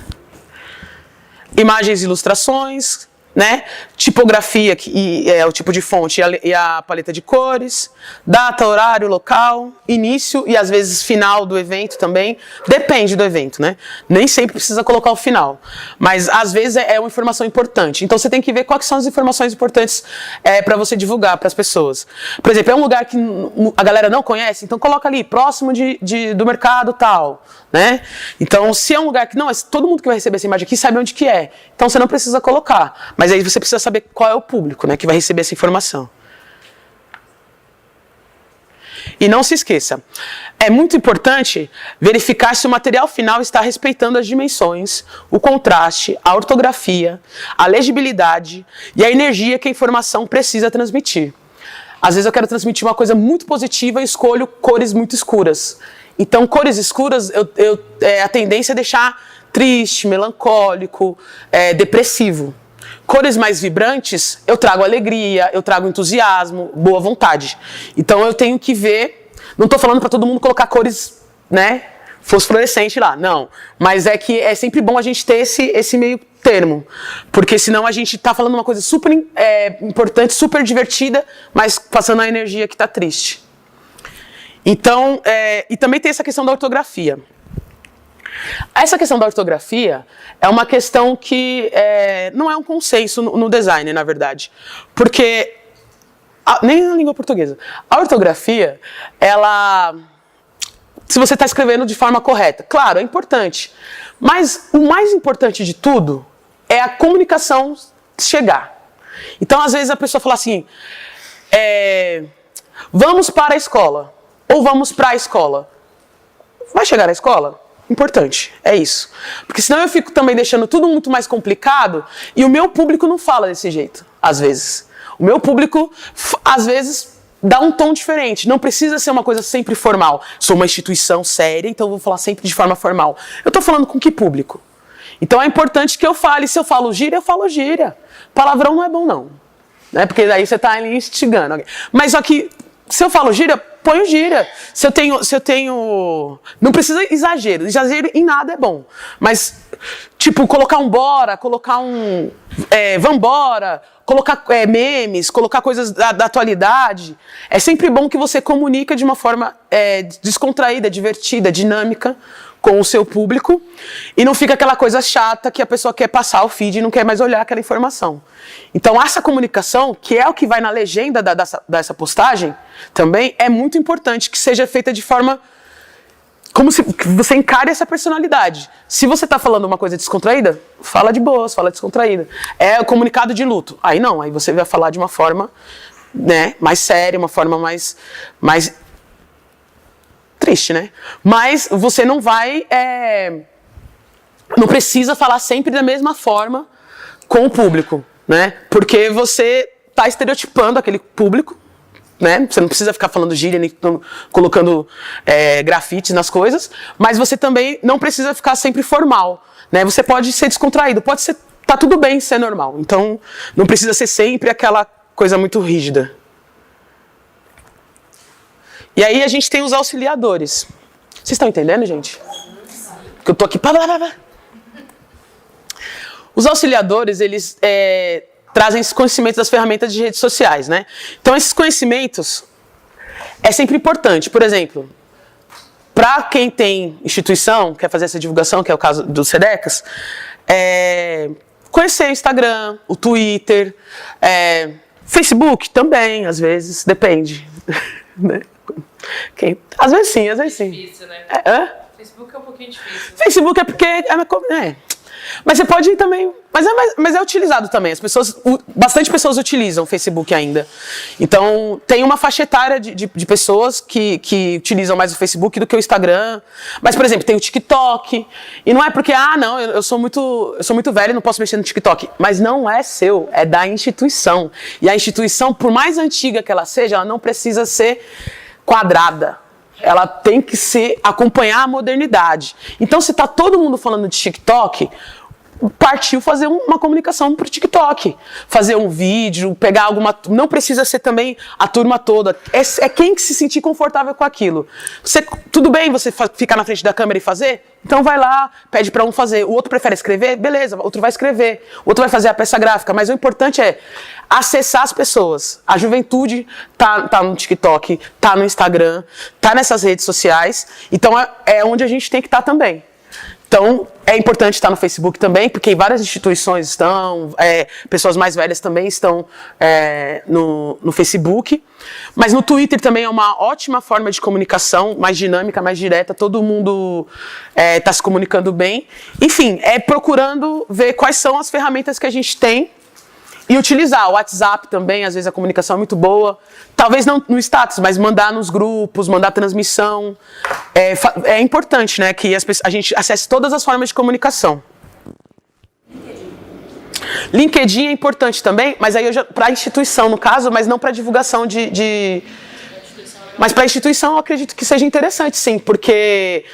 Imagens e ilustrações, né? Tipografia, que é o tipo de fonte e a paleta de cores, data, horário, local, início e às vezes final do evento também, depende do evento, né? Nem sempre precisa colocar o final, mas às vezes é uma informação importante, então você tem que ver quais são as informações importantes para você divulgar para as pessoas. Por exemplo, é um lugar que a galera não conhece, então coloca ali, próximo do mercado tal, né? Então, se é um lugar que todo mundo que vai receber essa imagem aqui sabe onde que é, então você não precisa colocar, mas aí você precisa saber qual é o público, né, que vai receber essa informação. E não se esqueça, é muito importante verificar se o material final está respeitando as dimensões, o contraste, a ortografia, a legibilidade e a energia que a informação precisa transmitir. Às vezes eu quero transmitir uma coisa muito positiva e escolho cores muito escuras. Então, cores escuras, a tendência é deixar triste, melancólico, depressivo. Cores mais vibrantes, eu trago alegria, eu trago entusiasmo, boa vontade. Então eu tenho que ver, não estou falando para todo mundo colocar cores, né, fosforescente lá, não. Mas é que é sempre bom a gente ter esse meio termo, porque senão a gente está falando uma coisa super importante, super divertida, mas passando a energia que está triste. Então, e também tem essa questão da ortografia. Essa questão da ortografia é uma questão que não é um consenso no design, na verdade. Porque, nem na língua portuguesa, a ortografia, se você está escrevendo de forma correta, claro, é importante. Mas o mais importante de tudo é a comunicação chegar. Então, às vezes, a pessoa fala assim, vamos para a escola, ou vamos para a escola. Vai chegar à escola? Importante, é isso. Porque senão eu fico também deixando tudo muito mais complicado e o meu público não fala desse jeito, às vezes. O meu público, às vezes, dá um tom diferente. Não precisa ser uma coisa sempre formal. Sou uma instituição séria, então eu vou falar sempre de forma formal. Eu estou falando com que público? Então é importante que eu fale. Se eu falo gíria, eu falo gíria. Palavrão não é bom, não. Né? Porque daí você está ali instigando. Mas só que, se eu falo gíria, ponho gíria. Se eu tenho... Não precisa exagero. Exagero em nada é bom. Mas, tipo, colocar um bora, colocar um vambora, colocar memes, colocar coisas da atualidade. É sempre bom que você comunica de uma forma descontraída, divertida, dinâmica com o seu público. E não fica aquela coisa chata que a pessoa quer passar o feed e não quer mais olhar aquela informação. Então, essa comunicação, que é o que vai na legenda dessa postagem, também é muito importante que seja feita de forma como se você encare essa personalidade. Se você tá falando uma coisa descontraída, fala de boas, fala descontraída. É o comunicado de luto. Aí não, aí você vai falar de uma forma, né, mais séria, uma forma mais triste, né? Mas você não vai, não precisa falar sempre da mesma forma com o público, né? Porque você tá estereotipando aquele público, né? Você não precisa ficar falando gíria, nem colocando grafites nas coisas, mas você também não precisa ficar sempre formal, né? Você pode ser descontraído, pode ser, tá tudo bem ser normal. Então, não precisa ser sempre aquela coisa muito rígida. E aí a gente tem os auxiliadores. Vocês estão entendendo, gente? Porque eu tô aqui... Os auxiliadores, eles trazem esses conhecimentos das ferramentas de redes sociais, né? Então, esses conhecimentos é sempre importante. Por exemplo, para quem tem instituição, quer fazer essa divulgação, que é o caso do SEDECAS, conhecer o Instagram, o Twitter, Facebook também, às vezes, depende. Né? Às vezes sim, às vezes sim. Difícil, né? Facebook é um pouquinho difícil. Facebook é porque... Mas você pode ir também... Mas é utilizado também. Bastante pessoas utilizam o Facebook ainda. Então, tem uma faixa etária de pessoas que utilizam mais o Facebook do que o Instagram. Mas, por exemplo, tem o TikTok. E não é porque, não, eu sou muito velho e não posso mexer no TikTok. Mas não é seu, é da instituição. E a instituição, por mais antiga que ela seja, ela não precisa ser quadrada. Ela tem que acompanhar a modernidade. Então, se está todo mundo falando de TikTok, partiu fazer uma comunicação para o TikTok. Fazer um vídeo, pegar alguma... Não precisa ser também a turma toda. É quem que se sentir confortável com aquilo. Tudo bem você ficar na frente da câmera e fazer? Então vai lá, pede para um fazer. O outro prefere escrever? Beleza, o outro vai escrever. O outro vai fazer a peça gráfica. Mas o importante é acessar as pessoas. A juventude tá no TikTok, tá no Instagram, tá nessas redes sociais. Então é onde a gente tem que estar também. Então, é importante estar no Facebook também, porque várias instituições estão, pessoas mais velhas também estão no Facebook. Mas no Twitter também é uma ótima forma de comunicação, mais dinâmica, mais direta, todo mundo está se comunicando bem. Enfim, procurando ver quais são as ferramentas que a gente tem e utilizar. O WhatsApp também, às vezes a comunicação é muito boa. Talvez não no status, mas mandar nos grupos, mandar transmissão. É importante, né, que a gente acesse todas as formas de comunicação. LinkedIn é importante também, mas aí para a instituição, no caso, mas não para divulgação Mas para a instituição eu acredito que seja interessante, sim, porque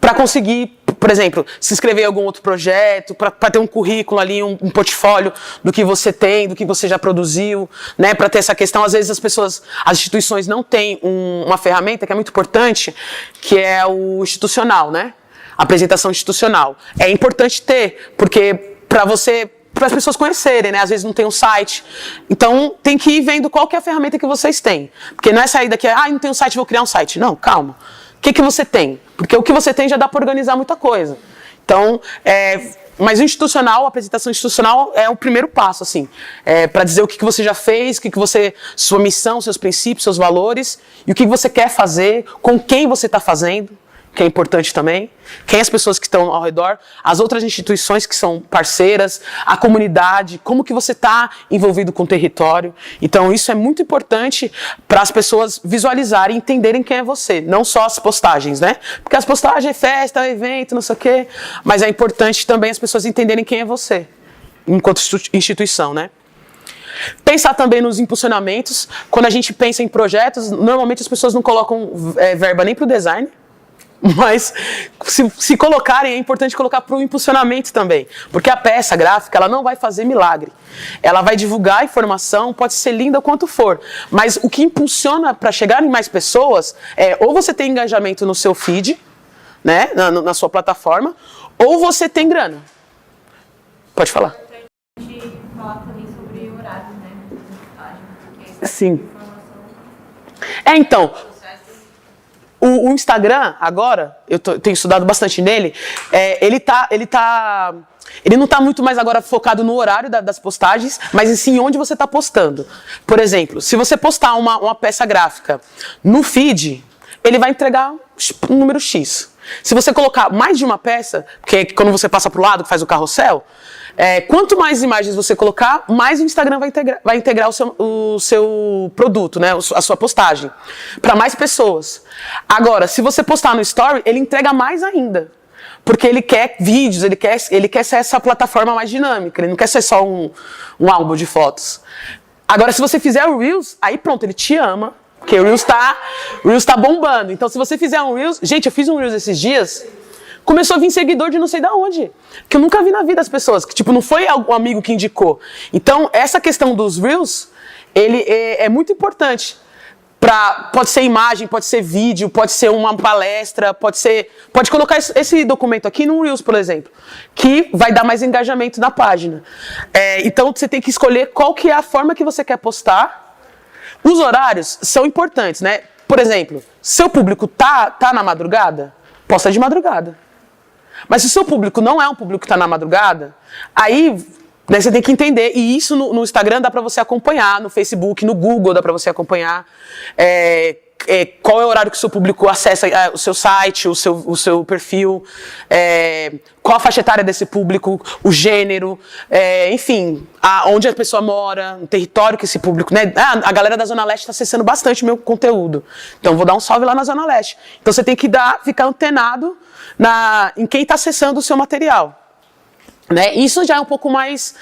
para conseguir, por exemplo, se inscrever em algum outro projeto, para ter um currículo ali, um portfólio do que você tem, do que você já produziu, né? Para ter essa questão, às vezes as instituições não têm uma ferramenta que é muito importante, que é o institucional, né? A apresentação institucional. É importante ter, porque para as pessoas conhecerem, né? Às vezes não tem um site. Então, tem que ir vendo qual que é a ferramenta que vocês têm. Porque não é sair daqui, não tem um site, vou criar um site. Não, calma. O que você tem? Porque o que você tem já dá para organizar muita coisa. Então, mas o institucional, a apresentação institucional é o primeiro passo, assim. Para dizer o que você já fez, sua missão, seus princípios, seus valores, e o que você quer fazer, com quem você está fazendo, que é importante também, quem as pessoas que estão ao redor, as outras instituições que são parceiras, a comunidade, como que você está envolvido com o território. Então isso é muito importante para as pessoas visualizarem e entenderem quem é você, não só as postagens, né? Porque as postagens é festa, é evento, não sei o quê, mas é importante também as pessoas entenderem quem é você, enquanto instituição, né? Pensar também nos impulsionamentos. Quando a gente pensa em projetos, normalmente as pessoas não colocam verba nem para o design, mas se colocarem, é importante colocar para o impulsionamento também. Porque a peça gráfica, ela não vai fazer milagre. Ela vai divulgar a informação, pode ser linda quanto for. Mas o que impulsiona para chegar em mais pessoas ou você tem engajamento no seu feed, né, na sua plataforma, ou você tem grana. Pode falar. É importante falar também sobre horário, né? Sim. Então... O Instagram, agora, eu tenho estudado bastante nele, ele não está muito mais agora focado no horário das postagens, mas sim onde você está postando. Por exemplo, se você postar uma peça gráfica no feed, ele vai entregar um número X. Se você colocar mais de uma peça, porque quando você passa para o lado, que faz o carrossel, quanto mais imagens você colocar, mais o Instagram vai integrar o seu produto, né, a sua postagem, para mais pessoas. Agora, se você postar no Story, ele entrega mais ainda. Porque ele quer vídeos, ele quer ser essa plataforma mais dinâmica, ele não quer ser só um álbum de fotos. Agora, se você fizer o Reels, aí pronto, ele te ama, porque o Reels tá bombando. Então, se você fizer um Reels... Gente, eu fiz um Reels esses dias, começou a vir seguidor de não sei de onde, que eu nunca vi na vida das pessoas, que tipo, não foi um amigo que indicou. Então, essa questão dos Reels, ele é muito importante. Pode ser imagem, pode ser vídeo, pode ser uma palestra, pode colocar esse documento aqui no Reels, por exemplo, que vai dar mais engajamento na página. Então você tem que escolher qual que é a forma que você quer postar. Os horários são importantes, né? Por exemplo, seu público tá na madrugada, posta de madrugada. Mas se o seu público não é um público que está na madrugada, aí... Você tem que entender, e isso no Instagram dá para você acompanhar, no Facebook, no Google dá para você acompanhar qual é o horário que o seu público acessa o seu site, o seu perfil, qual a faixa etária desse público, o gênero, enfim, onde a pessoa mora, o território que esse público... Né? A galera da Zona Leste está acessando bastante meu conteúdo, então vou dar um salve lá na Zona Leste. Então você tem que ficar antenado em quem está acessando o seu material. Né? Isso já é um pouco mais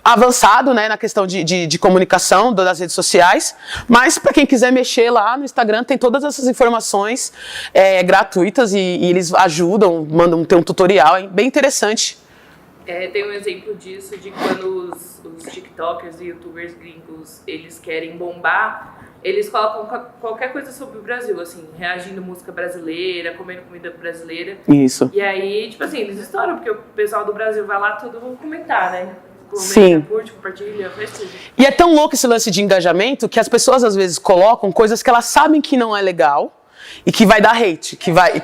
avançado, né, na questão de comunicação das redes sociais, mas para quem quiser mexer lá no Instagram tem todas essas informações gratuitas e eles ajudam, tem um tutorial, é bem interessante. Tem um exemplo disso de quando os TikTokers e YouTubers gringos eles querem bombar, eles colocam qualquer coisa sobre o Brasil, assim, reagindo música brasileira, comendo comida brasileira. Isso. E aí, tipo assim, eles estouram, porque o pessoal do Brasil vai lá tudo comentar, né? Comenta, sim. Curte, compartilha, faz tudo. E é tão louco esse lance de engajamento que as pessoas às vezes colocam coisas que elas sabem que não é legal e que vai dar hate, que vai...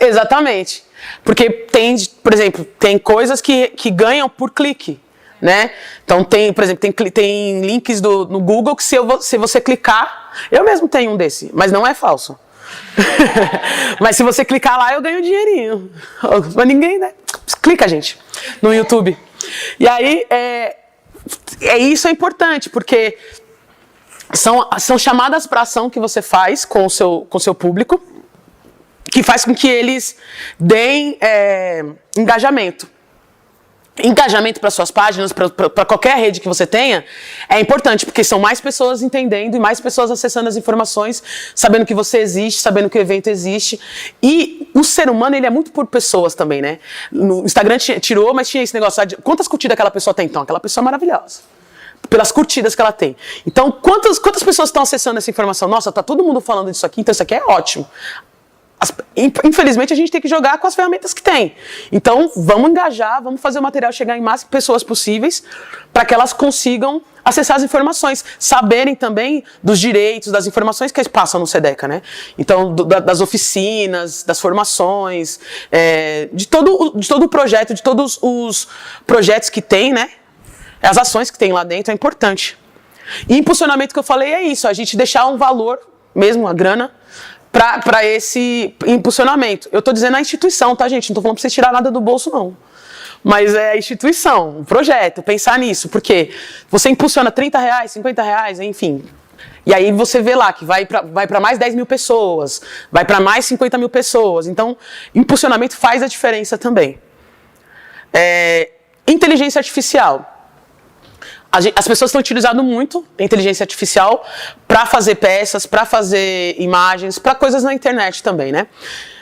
Exatamente. Porque por exemplo, tem coisas que ganham por clique. Né? Então por exemplo, tem links no Google que se você clicar, eu mesmo tenho um desse, mas não é falso. Mas se você clicar lá, eu ganho dinheirinho. Mas ninguém, né? Clica, gente, no YouTube. E aí, isso é importante, porque são chamadas para ação que você faz com o seu público, que faz com que eles deem engajamento. Engajamento para suas páginas, para qualquer rede que você tenha, é importante, porque são mais pessoas entendendo e mais pessoas acessando as informações, sabendo que você existe, sabendo que o evento existe. E o ser humano, ele é muito por pessoas também, né? No Instagram tirou, mas tinha esse negócio de quantas curtidas aquela pessoa tem. Então, aquela pessoa é maravilhosa. Pelas curtidas que ela tem. Então, quantas pessoas estão acessando essa informação? Nossa, tá todo mundo falando disso aqui, então isso aqui é ótimo. Infelizmente, a gente tem que jogar com as ferramentas que tem. Então, vamos engajar, vamos fazer o material chegar em mais pessoas possíveis para que elas consigam acessar as informações, saberem também dos direitos, das informações que passam no SEDECA, né? Então, das oficinas, das formações, de todo o projeto, de todos os projetos que tem, né? As ações que tem lá dentro, é importante. E impulsionamento que eu falei é isso, a gente deixar um valor, mesmo a grana, para esse impulsionamento. Eu estou dizendo a instituição, tá, gente? Não estou falando para você tirar nada do bolso, não. Mas é a instituição, o projeto, pensar nisso. Porque você impulsiona R$30, R$50, enfim. E aí você vê lá que vai para mais 10 mil pessoas, vai para mais 50 mil pessoas. Então, impulsionamento faz a diferença também. Inteligência artificial. As pessoas estão utilizando muito a inteligência artificial para fazer peças, para fazer imagens, para coisas na internet também, né?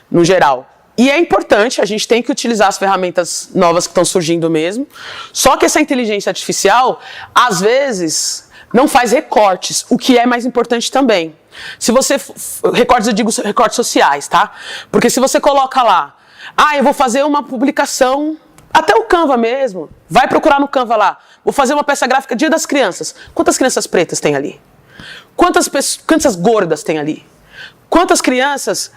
No geral. E é importante, a gente tem que utilizar as ferramentas novas que estão surgindo mesmo. Só que essa inteligência artificial, às vezes, não faz recortes, o que é mais importante também. Se você... Recortes, eu digo recortes sociais, tá? Porque se você coloca lá, eu vou fazer uma publicação... Até o Canva mesmo, vai procurar no Canva lá, vou fazer uma peça gráfica Dia das Crianças. Quantas crianças pretas tem ali? Quantas gordas tem ali? Quantas crianças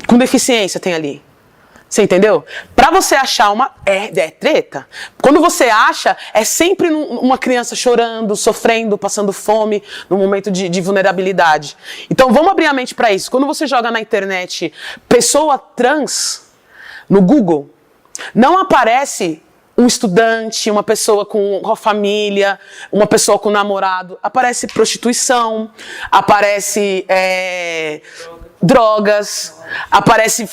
com deficiência tem ali? Você entendeu? Pra você achar uma... É treta. Quando você acha, é sempre uma criança chorando, sofrendo, passando fome, num momento de vulnerabilidade. Então vamos abrir a mente pra isso. Quando você joga na internet pessoa trans, no Google, não aparece um estudante, uma pessoa com a família, uma pessoa com namorado. Aparece prostituição, aparece drogas, aparece...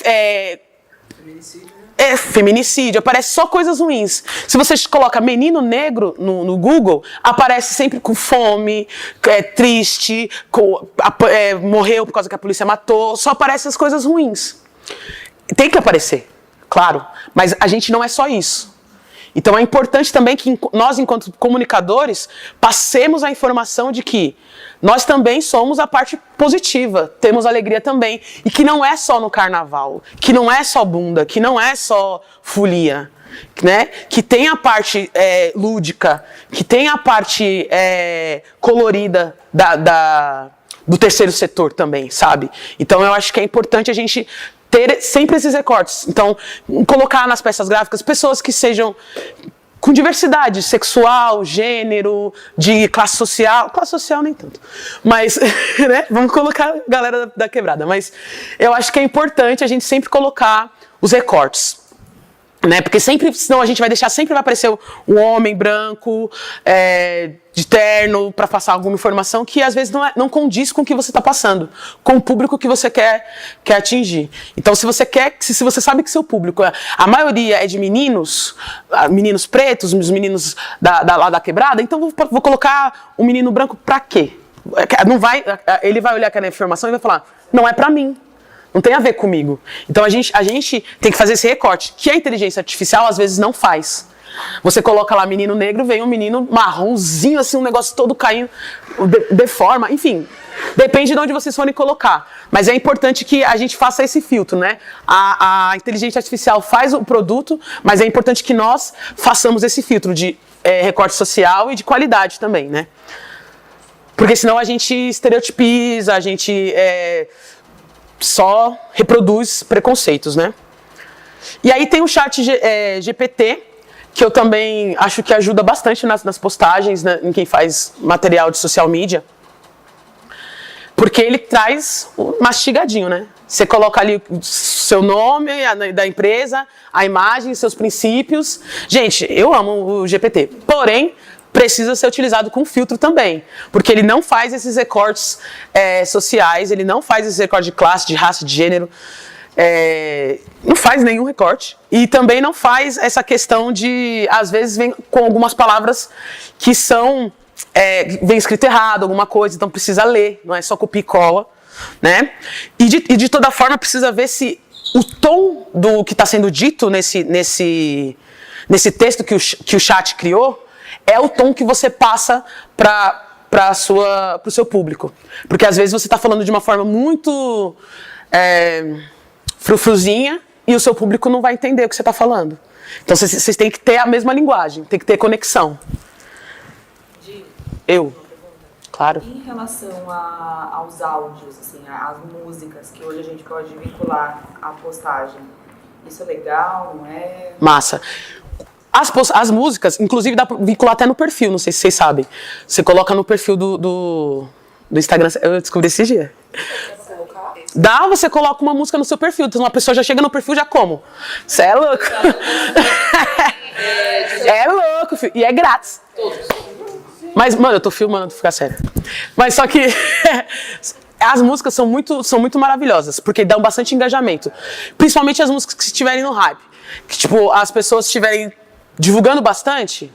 feminicídio, aparece só coisas ruins. Se você coloca menino negro no Google, aparece sempre com fome, triste, morreu por causa que a polícia matou, só aparecem as coisas ruins. Tem que aparecer, claro, mas a gente não é só isso. Então é importante também que nós, enquanto comunicadores, passemos a informação de que nós também somos a parte positiva, temos alegria também, e que não é só no carnaval, que não é só bunda, que não é só folia, né? Que tem a parte lúdica, que tem a parte colorida do terceiro setor também, sabe? Então eu acho que é importante a gente ter sempre esses recortes. Então, colocar nas peças gráficas pessoas que sejam com diversidade sexual, gênero, de classe social nem tanto, mas, né, vamos colocar a galera da quebrada, mas eu acho que é importante a gente sempre colocar os recortes. Né? Porque sempre, senão a gente vai deixar, sempre vai aparecer um homem branco, de terno, para passar alguma informação que às vezes não condiz com o que você está passando, com o público que você quer atingir. Então, se você sabe que seu público, a maioria é de meninos pretos, os meninos lá da quebrada, então vou colocar um menino branco para quê? Ele vai olhar aquela informação e vai falar, não é para mim. Não tem a ver comigo. Então a gente tem que fazer esse recorte, que a inteligência artificial às vezes não faz. Você coloca lá menino negro, vem um menino marronzinho, assim, um negócio todo caindo, deforma, enfim. Depende de onde vocês forem colocar. Mas é importante que a gente faça esse filtro, né? A inteligência artificial faz o produto, mas é importante que nós façamos esse filtro de recorte social e de qualidade também, né? Porque senão a gente estereotipiza, a gente... só reproduz preconceitos, né? E aí tem o chat GPT, que eu também acho que ajuda bastante nas postagens, né, em quem faz material de social media, porque ele traz o mastigadinho, né? Você coloca ali o seu nome, da empresa, a imagem, seus princípios. Gente, eu amo o GPT, porém, precisa ser utilizado com filtro também, porque ele não faz esses recortes sociais, ele não faz esses recortes de classe, de raça, de gênero, não faz nenhum recorte, e também não faz essa questão de, às vezes vem com algumas palavras que são, vem escrito errado, alguma coisa, então precisa ler, não é só copia e cola, né? E de toda forma precisa ver se o tom do que está sendo dito nesse texto que o chat criou, é o tom que você passa para o seu público. Porque às vezes você está falando de uma forma muito frufruzinha e o seu público não vai entender o que você está falando. Então vocês têm que ter a mesma linguagem, tem que ter conexão. Claro. Em relação aos áudios, assim, às músicas, que hoje a gente pode vincular à postagem, isso é legal, não é? Massa. As músicas, inclusive dá pra vincular até no perfil, não sei se vocês sabem. Você coloca no perfil do Instagram, eu descobri esse dia. Dá, você coloca uma música no seu perfil, então uma pessoa já chega no perfil já como? Você é louco. É louco, filho. E é grátis. Mas, mano, eu tô filmando, ficar sério. Mas só que as músicas são muito maravilhosas, porque dão bastante engajamento. Principalmente as músicas que estiverem no hype. Que, tipo, as pessoas estiverem divulgando bastante,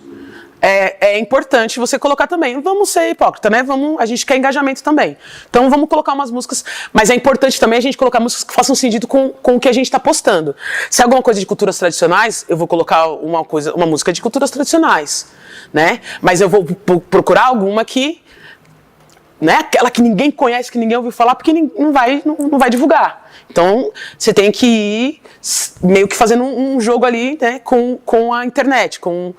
é importante você colocar também. Não vamos ser hipócrita, né? A gente quer engajamento também. Então vamos colocar umas músicas, mas é importante também a gente colocar músicas que façam sentido com o que a gente está postando. Se é alguma coisa de culturas tradicionais, eu vou colocar uma música de culturas tradicionais, né? Mas eu vou procurar alguma que, né? Aquela que ninguém conhece, que ninguém ouviu falar, porque não vai divulgar. Então, você tem que ir meio que fazendo um jogo ali, né, com a internet, com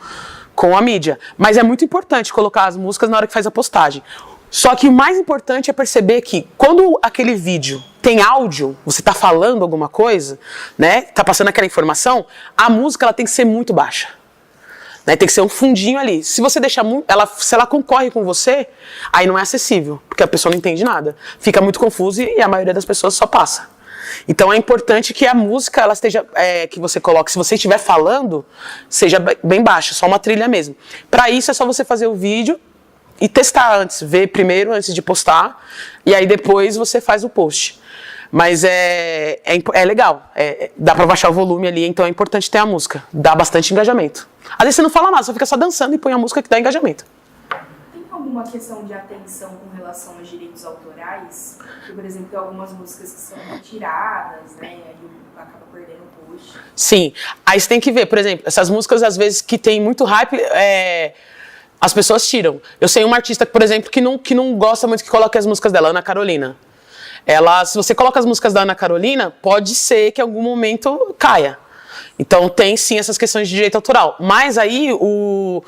a mídia. Mas é muito importante colocar as músicas na hora que faz a postagem. Só que o mais importante é perceber que quando aquele vídeo tem áudio, você tá falando alguma coisa, né? Tá passando aquela informação, a música ela tem que ser muito baixa. Né? Tem que ser um fundinho ali. Se você deixar se ela concorre com você, aí não é acessível, porque a pessoa não entende nada. Fica muito confuso e a maioria das pessoas só passa. Então é importante que a música ela esteja, que você coloque, se você estiver falando, seja bem baixa, só uma trilha mesmo. Para isso é só você fazer o vídeo e testar antes, ver primeiro antes de postar, e aí depois você faz o post. Mas é legal, dá pra baixar o volume ali, então é importante ter a música, dá bastante engajamento. Às vezes você não fala nada, você fica só dançando e põe a música que dá engajamento. Tem alguma questão de atenção com relação aos direitos autorais? Porque, por exemplo, tem algumas músicas que são retiradas, né, e aí acaba perdendo o post. Sim, aí você tem que ver, por exemplo, essas músicas às vezes que tem muito hype, as pessoas tiram. Eu sei uma artista, por exemplo, que não gosta muito que coloque as músicas dela, Ana Carolina. Se você coloca as músicas da Ana Carolina, pode ser que em algum momento caia. Então tem sim essas questões de direito autoral. Mas aí o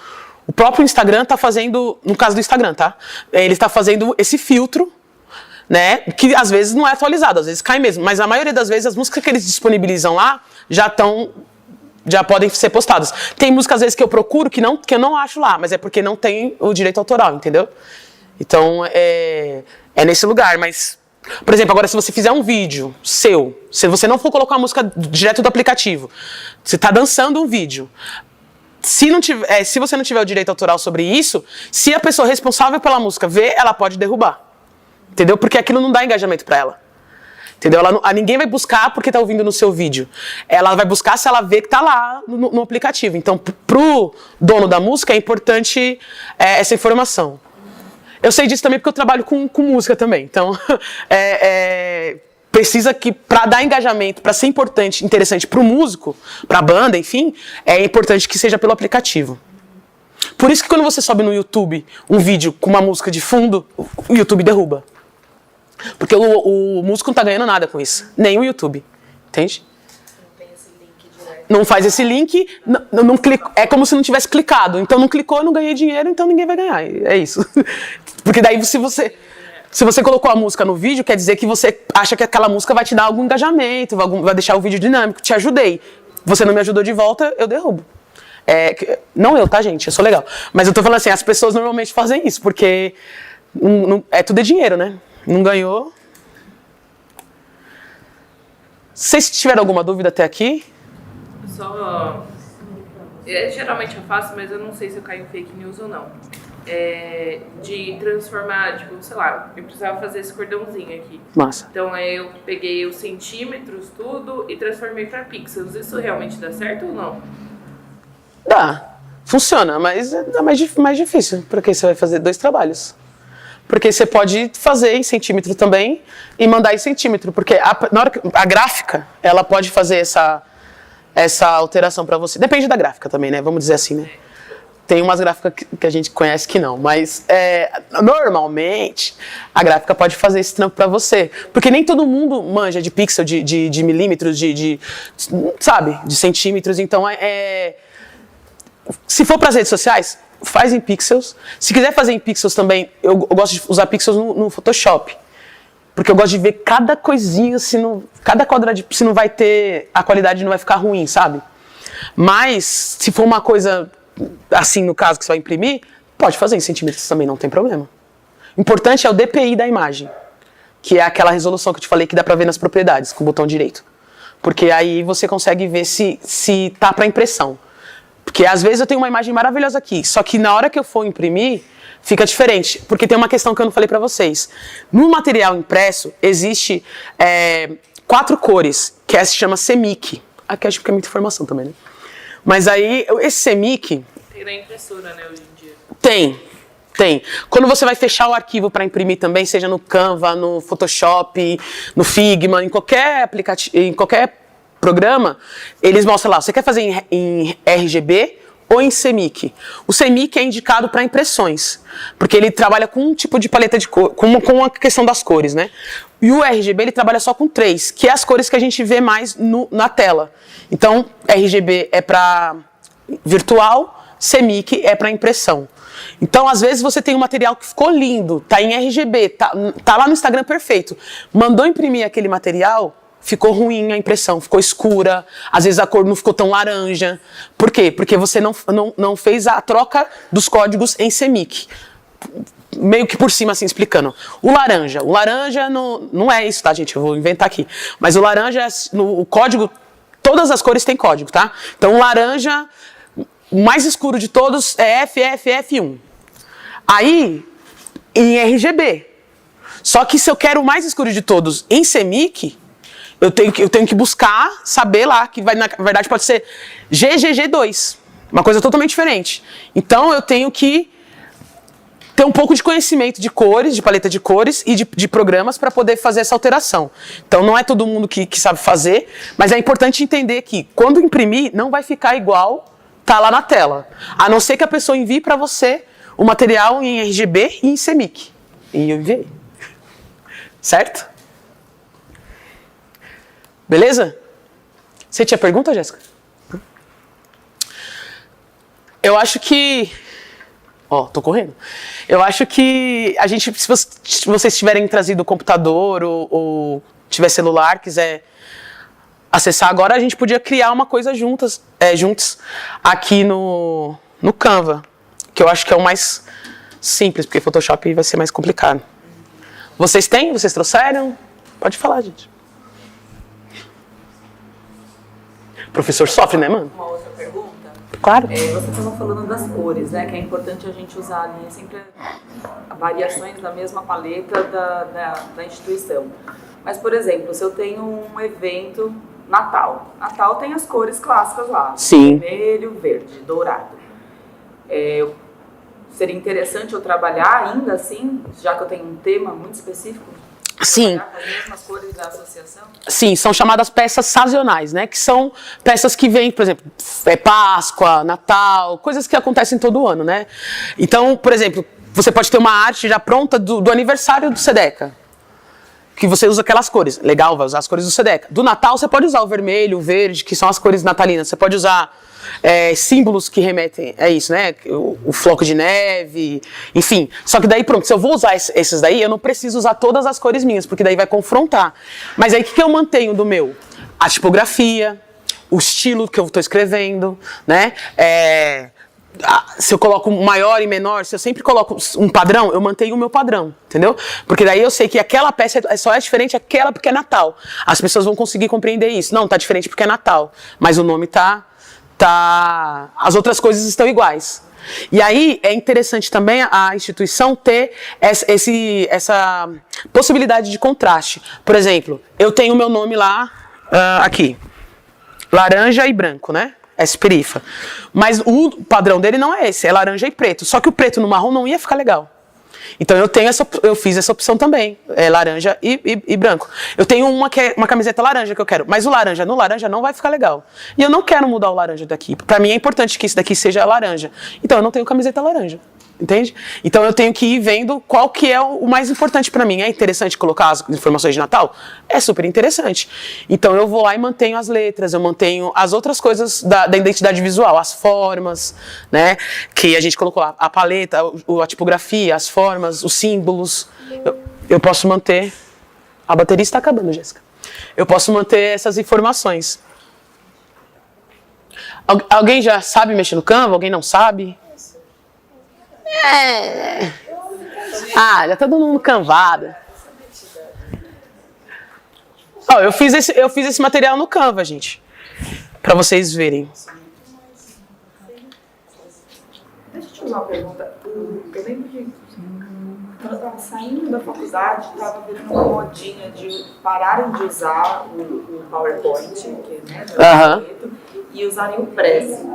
próprio Instagram está fazendo, no caso do Instagram, tá? Ele está fazendo esse filtro, né? Que às vezes não é atualizado, às vezes cai mesmo. Mas a maioria das vezes as músicas que eles disponibilizam lá já podem ser postadas. Tem músicas às vezes que eu procuro que eu não acho lá, mas é porque não tem o direito autoral, entendeu? Então é nesse lugar, mas... Por exemplo, agora se você fizer um vídeo seu, se você não for colocar a música direto do aplicativo, você está dançando um vídeo, se você não tiver o direito autoral sobre isso, se a pessoa responsável pela música ver, ela pode derrubar. Entendeu? Porque aquilo não dá engajamento para ela. Entendeu? Ninguém vai buscar porque está ouvindo no seu vídeo. Ela vai buscar se ela vê que está lá no aplicativo. Então, pro dono da música é importante essa informação. Eu sei disso também porque eu trabalho com música também. Então, precisa que, para dar engajamento, para ser interessante para o músico, para a banda, enfim, é importante que seja pelo aplicativo. Por isso que quando você sobe no YouTube um vídeo com uma música de fundo, o YouTube derruba. Porque o músico não está ganhando nada com isso. Nem o YouTube. Entende? Não faz esse link, não clica, é como se não tivesse clicado. Então não clicou, não ganhei dinheiro, então ninguém vai ganhar. É isso. Porque daí se você colocou a música no vídeo, quer dizer que você acha que aquela música vai te dar algum engajamento, vai deixar o vídeo dinâmico. Te ajudei. Você não me ajudou de volta, eu derrubo. Não eu, tá, gente? Eu sou legal. Mas eu tô falando assim, as pessoas normalmente fazem isso, porque tudo é dinheiro, né? Não ganhou. Vocês tiveram alguma dúvida até aqui? Geralmente eu faço, mas eu não sei se eu caio em fake news ou não. De transformar, tipo, sei lá, eu precisava fazer esse cordãozinho aqui. Massa. Então eu peguei os centímetros, tudo, e transformei para pixels. Isso realmente dá certo ou não? Dá. Funciona, mas é mais difícil, porque você vai fazer 2 trabalhos. Porque você pode fazer em centímetro também e mandar em centímetro, porque na hora que a gráfica, ela pode fazer essa alteração para você. Depende da gráfica também, né? Vamos dizer assim, né? Tem umas gráficas que a gente conhece que não, mas normalmente a gráfica pode fazer esse trampo para você. Porque nem todo mundo manja de pixel, de milímetros, sabe? De centímetros. Então, se for para as redes sociais, faz em pixels. Se quiser fazer em pixels também, eu gosto de usar pixels no Photoshop. Porque eu gosto de ver cada coisinha, cada quadrado, se não vai ter, a qualidade não vai ficar ruim, sabe? Mas, se for uma coisa, assim, no caso que você vai imprimir, pode fazer em centímetros também, não tem problema. O importante é o DPI da imagem, que é aquela resolução que eu te falei que dá pra ver nas propriedades, com o botão direito. Porque aí você consegue ver se tá pra impressão. Porque às vezes eu tenho uma imagem maravilhosa aqui, só que na hora que eu for imprimir, fica diferente. Porque tem uma questão que eu não falei pra vocês. No material impresso, existe 4 cores, que se chama CMYK. Aqui acho que é muita informação também, né? Mas aí, esse CMYK... Tem na impressora, né, hoje em dia? Tem. Quando você vai fechar o arquivo para imprimir também, seja no Canva, no Photoshop, no Figma, em qualquer aplicativo, em qualquer programa, eles mostram lá, você quer fazer em RGB ou em CMYK. O CMYK é indicado para impressões, porque ele trabalha com um tipo de paleta de cor, com a questão das cores, né? E o RGB ele trabalha só com 3, que é as cores que a gente vê mais na tela. Então, RGB é para virtual, CMYK é para impressão. Então, às vezes, você tem um material que ficou lindo, tá em RGB, tá lá no Instagram perfeito. Mandou imprimir aquele material, ficou ruim a impressão, ficou escura, às vezes a cor não ficou tão laranja. Por quê? Porque você não fez a troca dos códigos em CMYK. Meio que por cima, assim, explicando. O laranja não é isso, tá, gente? Eu vou inventar aqui. Mas o laranja, o código, todas as cores têm código, tá? Então, o laranja, o mais escuro de todos é FFF1. Aí, em RGB. Só que se eu quero o mais escuro de todos em CMYK, eu tenho que buscar, saber lá, que na verdade pode ser GGG2. Uma coisa totalmente diferente. Então, eu tenho que ter um pouco de conhecimento de cores, de paleta de cores e de programas para poder fazer essa alteração. Então, não é todo mundo que sabe fazer, mas é importante entender que, quando imprimir, não vai ficar igual tá lá na tela. A não ser que a pessoa envie para você o material em RGB e em CMYK. E eu enviei. Certo? Beleza? Você tinha pergunta, Jéssica? Eu acho que... tô correndo. Eu acho que a gente, se vocês tiverem trazido o computador ou tiver celular, quiser acessar agora, a gente podia criar uma coisa juntos aqui no Canva, que eu acho que é o mais simples, porque Photoshop vai ser mais complicado. Vocês têm? Vocês trouxeram? Pode falar, gente. O professor sofre, né, mano? Uma outra pergunta? Claro. Você estava falando das cores, né? Que é importante a gente usar ali sempre variações da mesma paleta da instituição. Mas, por exemplo, se eu tenho um evento Natal tem as cores clássicas lá. Sim. Vermelho, verde, dourado. Seria interessante eu trabalhar ainda assim, já que eu tenho um tema muito específico? Sim. Com as mesmas cores da associação? Sim, são chamadas peças sazonais, né? Que são peças que vêm, por exemplo, Páscoa, Natal, coisas que acontecem todo ano, né? Então, por exemplo, você pode ter uma arte já pronta do aniversário do Sedeca, que você usa aquelas cores. Legal, vai usar as cores do Sedeca. Do Natal, você pode usar o vermelho, o verde, que são as cores natalinas. Você pode usar símbolos que remetem a isso, né? O floco de neve, enfim. Só que daí, pronto, se eu vou usar esses daí, eu não preciso usar todas as cores minhas, porque daí vai confrontar. Mas aí, o que eu mantenho do meu? A tipografia, o estilo que eu estou escrevendo, né? Se eu coloco maior e menor, se eu sempre coloco um padrão, eu mantenho o meu padrão, entendeu? Porque daí eu sei que aquela peça só é diferente aquela porque é Natal. As pessoas vão conseguir compreender isso. Não, tá diferente porque é Natal, mas o nome as outras coisas estão iguais. E aí é interessante também a instituição ter essa possibilidade de contraste. Por exemplo, eu tenho o meu nome lá, aqui, laranja e branco, né? S-perifa. Mas o padrão dele não é esse, é laranja e preto. Só que o preto no marrom não ia ficar legal. Então eu fiz essa opção também, laranja e branco. Eu tenho uma que é uma camiseta laranja que eu quero, mas o laranja no laranja não vai ficar legal. E eu não quero mudar o laranja daqui. Para mim é importante que isso daqui seja laranja. Então eu não tenho camiseta laranja. Entende? Então eu tenho que ir vendo qual que é o mais importante para mim. É interessante colocar as informações de Natal? É super interessante. Então eu vou lá e mantenho as letras, eu mantenho as outras coisas da identidade visual, as formas, né? Que a gente colocou a paleta, a tipografia, as formas, os símbolos. Eu posso manter. A bateria está acabando, Jéssica. Eu posso manter essas informações. Alguém já sabe mexer no Canva? Alguém não sabe? Já tá dando uma canvada. Eu fiz esse material no Canva, gente. Pra vocês verem. Deixa eu te fazer uma pergunta. Eu lembro que quando eu estava saindo da faculdade, estava vendo uma modinha de pararem de usar o PowerPoint, que e usarem o Prezi.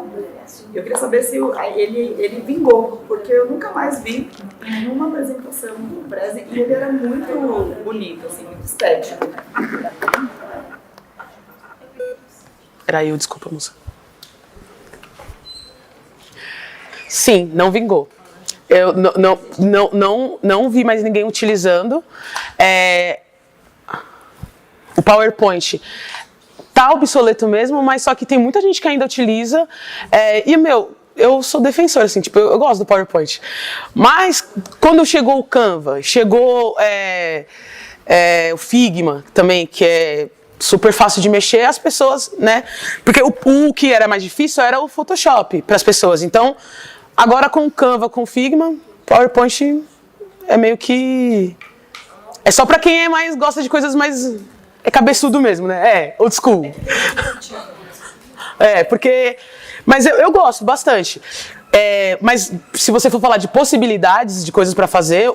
Eu queria saber se ele vingou, porque eu nunca mais vi nenhuma apresentação do Prezi e ele era muito bonito, assim, muito estético. Era eu, desculpa, moça. Sim, não vingou. Eu não vi mais ninguém utilizando. O PowerPoint tá obsoleto mesmo, mas só que tem muita gente que ainda utiliza. eu sou defensor, assim, tipo, eu gosto do PowerPoint. Mas, quando chegou o Canva, chegou o Figma também, que é super fácil de mexer, as pessoas, né? Porque o que era mais difícil era o Photoshop para as pessoas. Então, agora com o Canva, com o Figma, PowerPoint é meio que... É só para quem gosta de coisas mais... É cabeçudo mesmo, né? Old school. Porque... Mas eu gosto bastante. Mas se você for falar de possibilidades de coisas para fazer,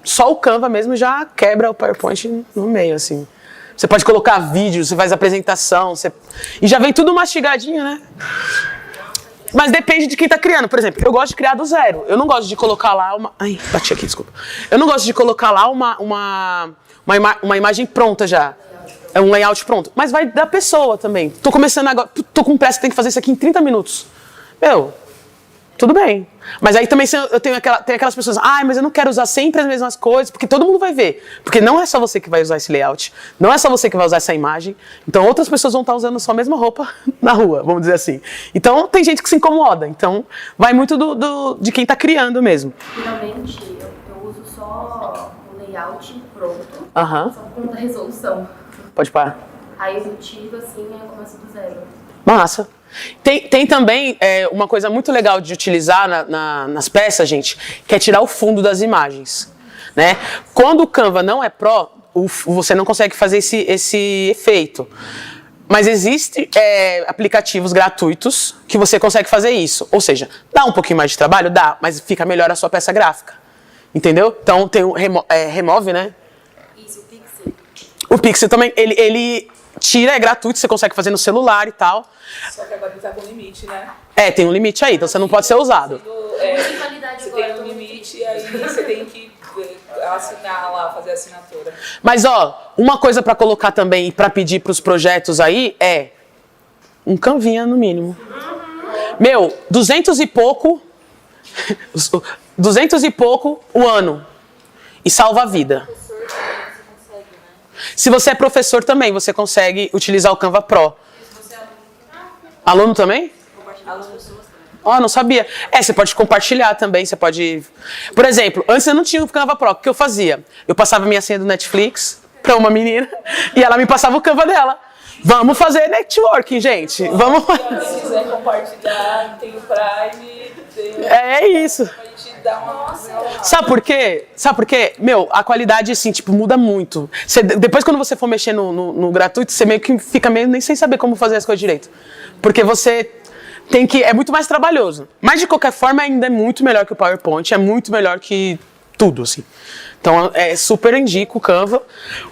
só o Canva mesmo já quebra o PowerPoint no meio, assim. Você pode colocar vídeo, você faz apresentação, e já vem tudo mastigadinho, né? Mas depende de quem tá criando. Por exemplo, eu gosto de criar do zero. Eu não gosto de colocar lá uma... Ai, bati aqui, desculpa. Eu não gosto de colocar lá uma imagem pronta já. É um layout pronto. Mas vai da pessoa também. Tô começando agora, tô com pressa, tenho que fazer isso aqui em 30 minutos. Tudo bem. Mas aí também eu tenho aquelas pessoas, mas eu não quero usar sempre as mesmas coisas, porque todo mundo vai ver. Porque não é só você que vai usar esse layout, não é só você que vai usar essa imagem. Então outras pessoas vão estar usando só a mesma roupa na rua, vamos dizer assim. Então tem gente que se incomoda. Então vai muito de quem está criando mesmo. Finalmente, eu uso só o layout pronto, Aham. só com a resolução. Pode parar. Aí eu tiro assim, eu começo do zero. Massa. Tem também uma coisa muito legal de utilizar nas peças, gente, que é tirar o fundo das imagens, né? Quando o Canva não é Pro, você não consegue fazer esse efeito. Mas existem aplicativos gratuitos que você consegue fazer isso. Ou seja, dá um pouquinho mais de trabalho? Dá, mas fica melhor a sua peça gráfica. Entendeu? Então tem o Remove, né? Isso, o Pixel. O Pixel também, ele tira, é gratuito, você consegue fazer no celular e tal. Só que agora ele tá com limite, né? Tem um limite aí, então você não pode ser usado. Tem validade Você agora tem um no limite e aí você tem que assinar lá, fazer a assinatura. Mas, uma coisa pra colocar também e pra pedir pros projetos aí é um Canvinha no mínimo. 200 e pouco o ano. E salva a vida. Se você é professor também, você consegue utilizar o Canva Pro. Aluno também? Não sabia. Você pode compartilhar também, você pode... Por exemplo, antes eu não tinha o Canva Pro, o que eu fazia? Eu passava minha senha do Netflix pra uma menina e ela me passava o Canva dela. Vamos fazer networking, gente. Vamos. Se quiser compartilhar, tem o Prime. É isso. A gente dá uma... Sabe por quê? A qualidade, assim, muda muito. Depois, quando você for mexer no gratuito, você meio que fica nem sem saber como fazer as coisas direito. Porque você tem que... É muito mais trabalhoso. Mas, de qualquer forma, ainda é muito melhor que o PowerPoint. É muito melhor que tudo, assim. Então, super indico o Canva.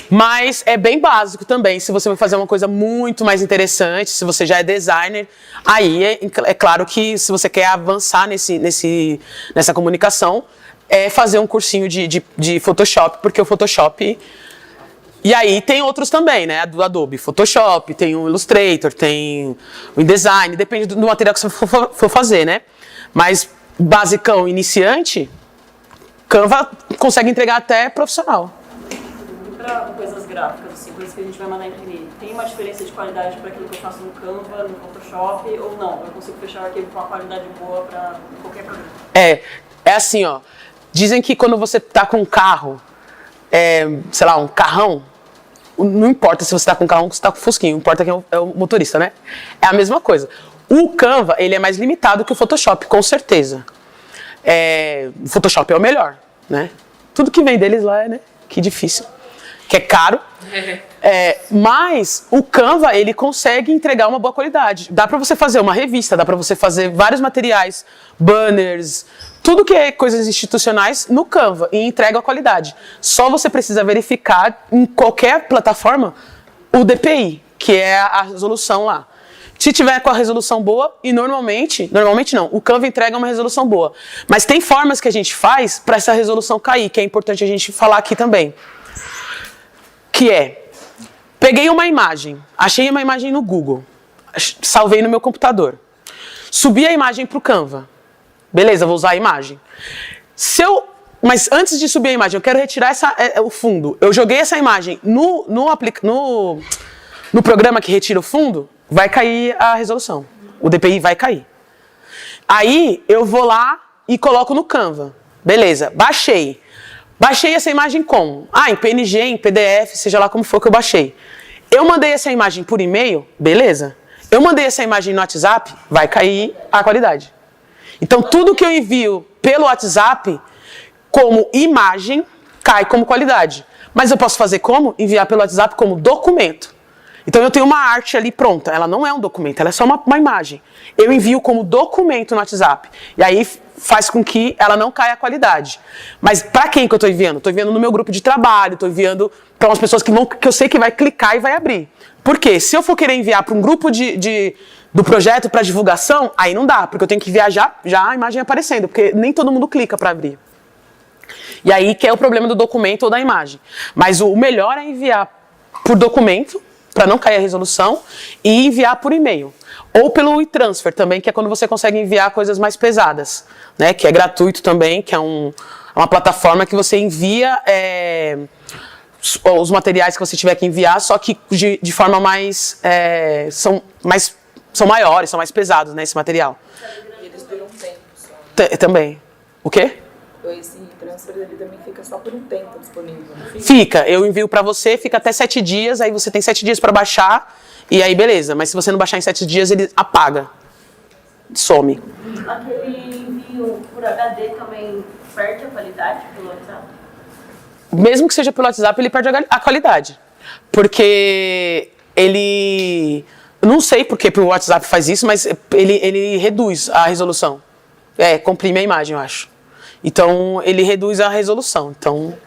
Mas é bem básico também. Se você vai fazer uma coisa muito mais interessante, se você já é designer, aí é claro que se você quer avançar nessa comunicação, fazer um cursinho de Photoshop, porque o Photoshop... E aí tem outros também, né? Do Adobe Photoshop, tem o Illustrator, tem o InDesign, depende do material que você for fazer, né? Mas basicão, iniciante, Canva consegue entregar até profissional. E para coisas gráficas, assim, coisas que a gente vai mandar imprimir, tem uma diferença de qualidade para aquilo que eu faço no Canva, no Photoshop, ou não? Eu consigo fechar o arquivo com uma qualidade boa para qualquer programa? É assim, dizem que quando você tá com um carro, sei lá, um carrão, não importa se você tá com um carrão ou se tá com um fusquinho, importa quem é o motorista, né? É a mesma coisa. O Canva, ele é mais limitado que o Photoshop, com certeza. O Photoshop é o melhor, né? Tudo que vem deles lá né? Que difícil, que é caro. Mas o Canva, ele consegue entregar uma boa qualidade. Dá pra você fazer uma revista, dá pra você fazer vários materiais, banners, tudo que é coisas institucionais no Canva e entrega a qualidade. Só você precisa verificar em qualquer plataforma o DPI, que é a resolução lá. Se tiver com a resolução boa, e normalmente não, o Canva entrega uma resolução boa. Mas tem formas que a gente faz para essa resolução cair, que é importante a gente falar aqui também. Que peguei uma imagem, achei uma imagem no Google, salvei no meu computador, subi a imagem para o Canva. Beleza, vou usar a imagem. Mas antes de subir a imagem, eu quero retirar o fundo. Eu joguei essa imagem no programa que retira o fundo, vai cair a resolução. O DPI vai cair. Aí eu vou lá e coloco no Canva. Beleza, baixei. Baixei essa imagem como? Em PNG, em PDF, seja lá como for que eu baixei. Eu mandei essa imagem por e-mail, beleza. Eu mandei essa imagem no WhatsApp, vai cair a qualidade. Então tudo que eu envio pelo WhatsApp como imagem cai como qualidade. Mas eu posso fazer como? Enviar pelo WhatsApp como documento. Então eu tenho uma arte ali pronta, ela não é um documento, ela é só uma imagem. Eu envio como documento no WhatsApp. E aí faz com que ela não caia a qualidade. Mas para quem que eu estou enviando? Estou enviando no meu grupo de trabalho, estou enviando para umas pessoas que eu sei que vai clicar e vai abrir. Por quê? Se eu for querer enviar para um grupo do projeto para divulgação, aí não dá, porque eu tenho que enviar já a imagem aparecendo, porque nem todo mundo clica para abrir. E aí que é o problema do documento ou da imagem. Mas o melhor é enviar por documento, para não cair a resolução, e enviar por e-mail. Ou pelo e-transfer também, que é quando você consegue enviar coisas mais pesadas, né? Que é gratuito também, que é uma plataforma que você envia os materiais que você tiver que enviar, só que de forma mais... são maiores, são mais pesados, né, esse material. E eles duram um tempo só. Também. O quê? Esse transfer ele também fica só por um tempo disponível, não fica? Fica, eu envio pra você, fica até 7 dias, aí você tem 7 dias pra baixar, e aí beleza. Mas se você não baixar em 7 dias, ele apaga, some. Aquele envio por HD também perde a qualidade pelo WhatsApp? Mesmo que seja pelo WhatsApp, ele perde a qualidade. Porque ele... Eu não sei porque o WhatsApp faz isso, mas ele reduz a resolução. Comprime a imagem, eu acho. Então, ele reduz a resolução. Então,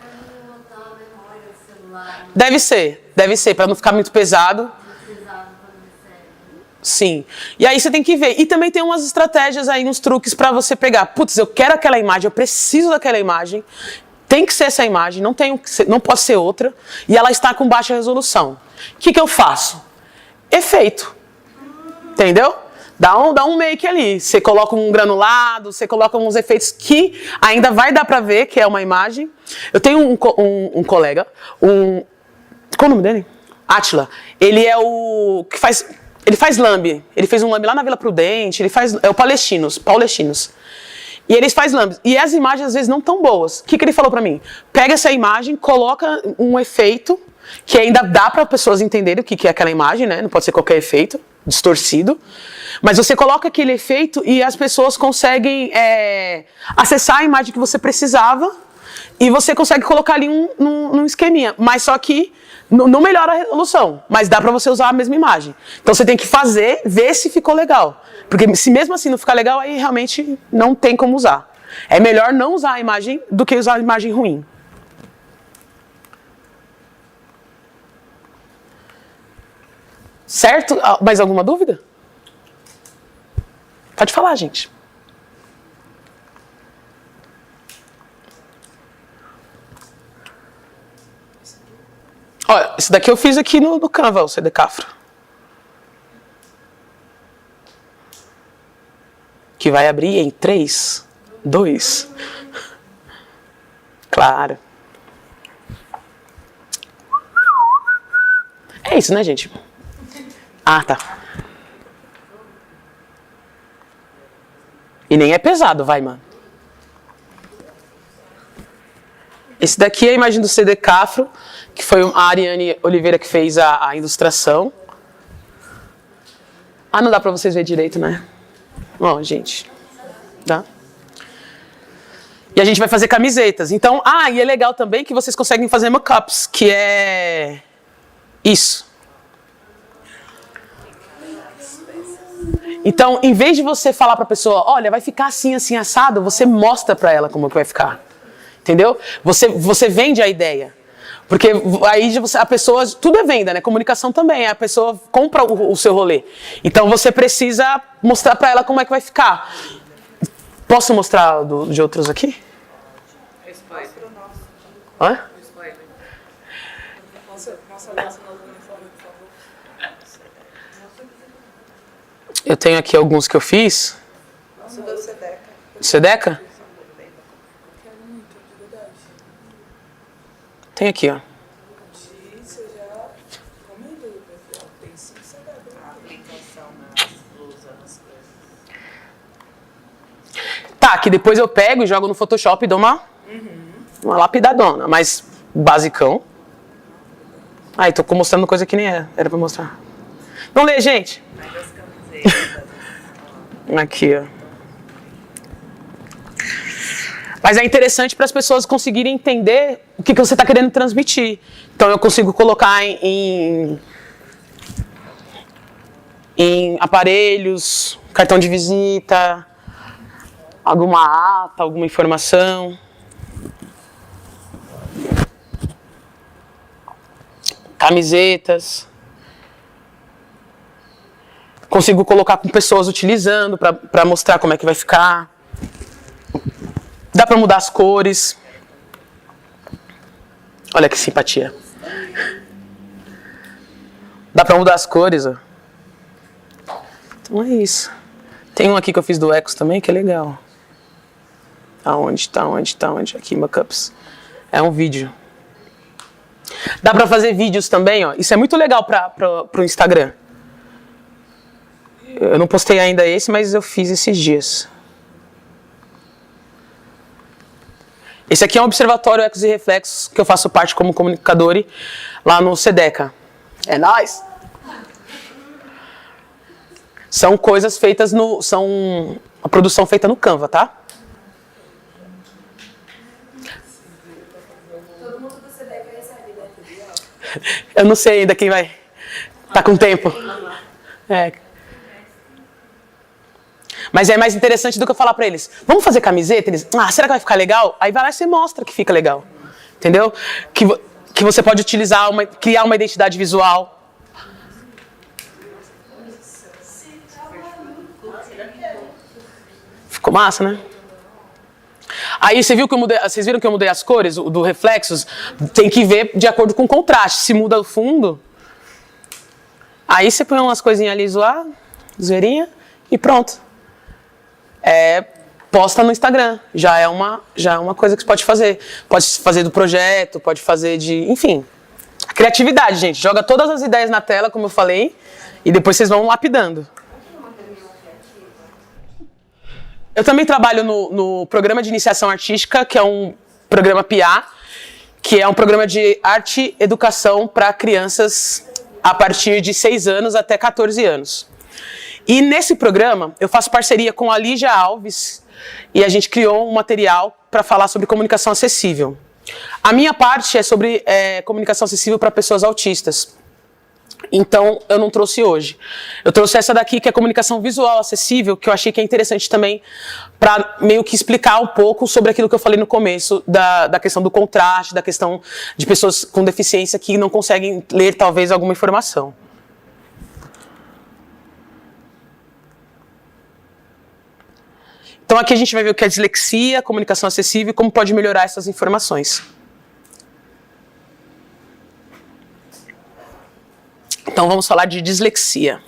deve ser, para não ficar muito pesado. Sim. E aí você tem que ver. E também tem umas estratégias aí, uns truques para você pegar. Putz, eu quero aquela imagem, eu preciso daquela imagem. Tem que ser essa imagem, não pode ser outra. E ela está com baixa resolução. O que eu faço? Efeito. Entendeu? Dá um make ali. Você coloca um granulado, você coloca uns efeitos que ainda vai dar pra ver que é uma imagem. Eu tenho um colega, qual o nome dele? Átila. Ele é o que faz... Ele faz lambe. Ele fez um lambe lá na Vila Prudente. É o Palestinos. E eles fazem lambes. E as imagens às vezes não tão boas. O que ele falou pra mim? Pega essa imagem, coloca um efeito que ainda dá para pessoas entenderem o que é aquela imagem, né? Não pode ser qualquer efeito distorcido. Mas você coloca aquele efeito e as pessoas conseguem acessar a imagem que você precisava e você consegue colocar ali num esqueminha. Mas só que não melhora a resolução, mas dá pra você usar a mesma imagem. Então você tem que fazer, ver se ficou legal. Porque se mesmo assim não ficar legal, aí realmente não tem como usar. É melhor não usar a imagem do que usar a imagem ruim. Certo? Mais alguma dúvida? Pode falar, gente. Olha, esse daqui eu fiz aqui no Canva, o CD Cafro. Que vai abrir em 3, 2. Claro. É isso, né, gente? Ah, tá. E nem é pesado, vai, mano. Esse daqui é a imagem do CD Cafro, que foi a Ariane Oliveira que fez a ilustração. Ah, não dá pra vocês verem direito, né? Ó, gente. Tá? E a gente vai fazer camisetas. Então, e é legal também que vocês conseguem fazer mockups, que é isso. Então, em vez de você falar pra pessoa, olha, vai ficar assim, assim, assado, você mostra pra ela como que vai ficar. Entendeu? Você vende a ideia. Porque aí a pessoa, tudo é venda, né? Comunicação também, a pessoa compra o seu rolê. Então você precisa mostrar pra ela como é que vai ficar. Posso mostrar de outros aqui? Spoiler. Hã? Spoiler. Eu tenho aqui alguns que eu fiz. Nossa, do Sedeca. Sedeca? Tem aqui, ó. Tá, que depois eu pego e jogo no Photoshop e dou uma lapidadona, mas basicão. Aí, tô mostrando coisa que nem era pra mostrar. Não lê, gente? Aqui, ó. Mas é interessante para as pessoas conseguirem entender o que você está querendo transmitir. Então eu consigo colocar em aparelhos, cartão de visita, alguma ata, alguma informação. Camisetas. Consigo colocar com pessoas utilizando para mostrar como é que vai ficar. Dá para mudar as cores. Olha que simpatia. Dá para mudar as cores, ó. Então é isso. Tem um aqui que eu fiz do Ecos também, que é legal. Aonde? Aqui, Mockups. É um vídeo. Dá para fazer vídeos também, ó. Isso é muito legal para o Instagram. Eu não postei ainda esse, mas eu fiz esses dias. Esse aqui é um observatório Ecos e Reflexos, que eu faço parte como comunicador lá no SEDECA. É nóis! São coisas feitas são a produção feita no Canva, tá? Todo mundo do SEDECA recebe, né? Eu não sei ainda quem vai. Tá com tempo. É. Mas é mais interessante do que eu falar pra eles. Vamos fazer camiseta? Eles, será que vai ficar legal? Aí vai lá e você mostra que fica legal. Entendeu? Que você pode utilizar, criar uma identidade visual. Ficou massa, né? Aí vocês viram que eu mudei as cores do reflexos? Tem que ver de acordo com o contraste. Se muda o fundo, aí você põe umas coisinhas ali, zoeirinha, e pronto. Posta no Instagram. Já é uma coisa que você pode fazer. Pode fazer do projeto, pode fazer de... Enfim. Criatividade, gente. Joga todas as ideias na tela, como eu falei, e depois vocês vão lapidando. Eu também trabalho no programa de iniciação artística, que é um programa PIA, que é um programa de arte e educação para crianças a partir de 6 anos até 14 anos. E nesse programa, eu faço parceria com a Lígia Alves e a gente criou um material para falar sobre comunicação acessível. A minha parte é sobre comunicação acessível para pessoas autistas. Então, eu não trouxe hoje. Eu trouxe essa daqui, que é comunicação visual acessível, que eu achei que é interessante também para meio que explicar um pouco sobre aquilo que eu falei no começo, da questão do contraste, da questão de pessoas com deficiência que não conseguem ler, talvez, alguma informação. Então, aqui a gente vai ver o que é dislexia, comunicação acessível e como pode melhorar essas informações. Então, vamos falar de dislexia.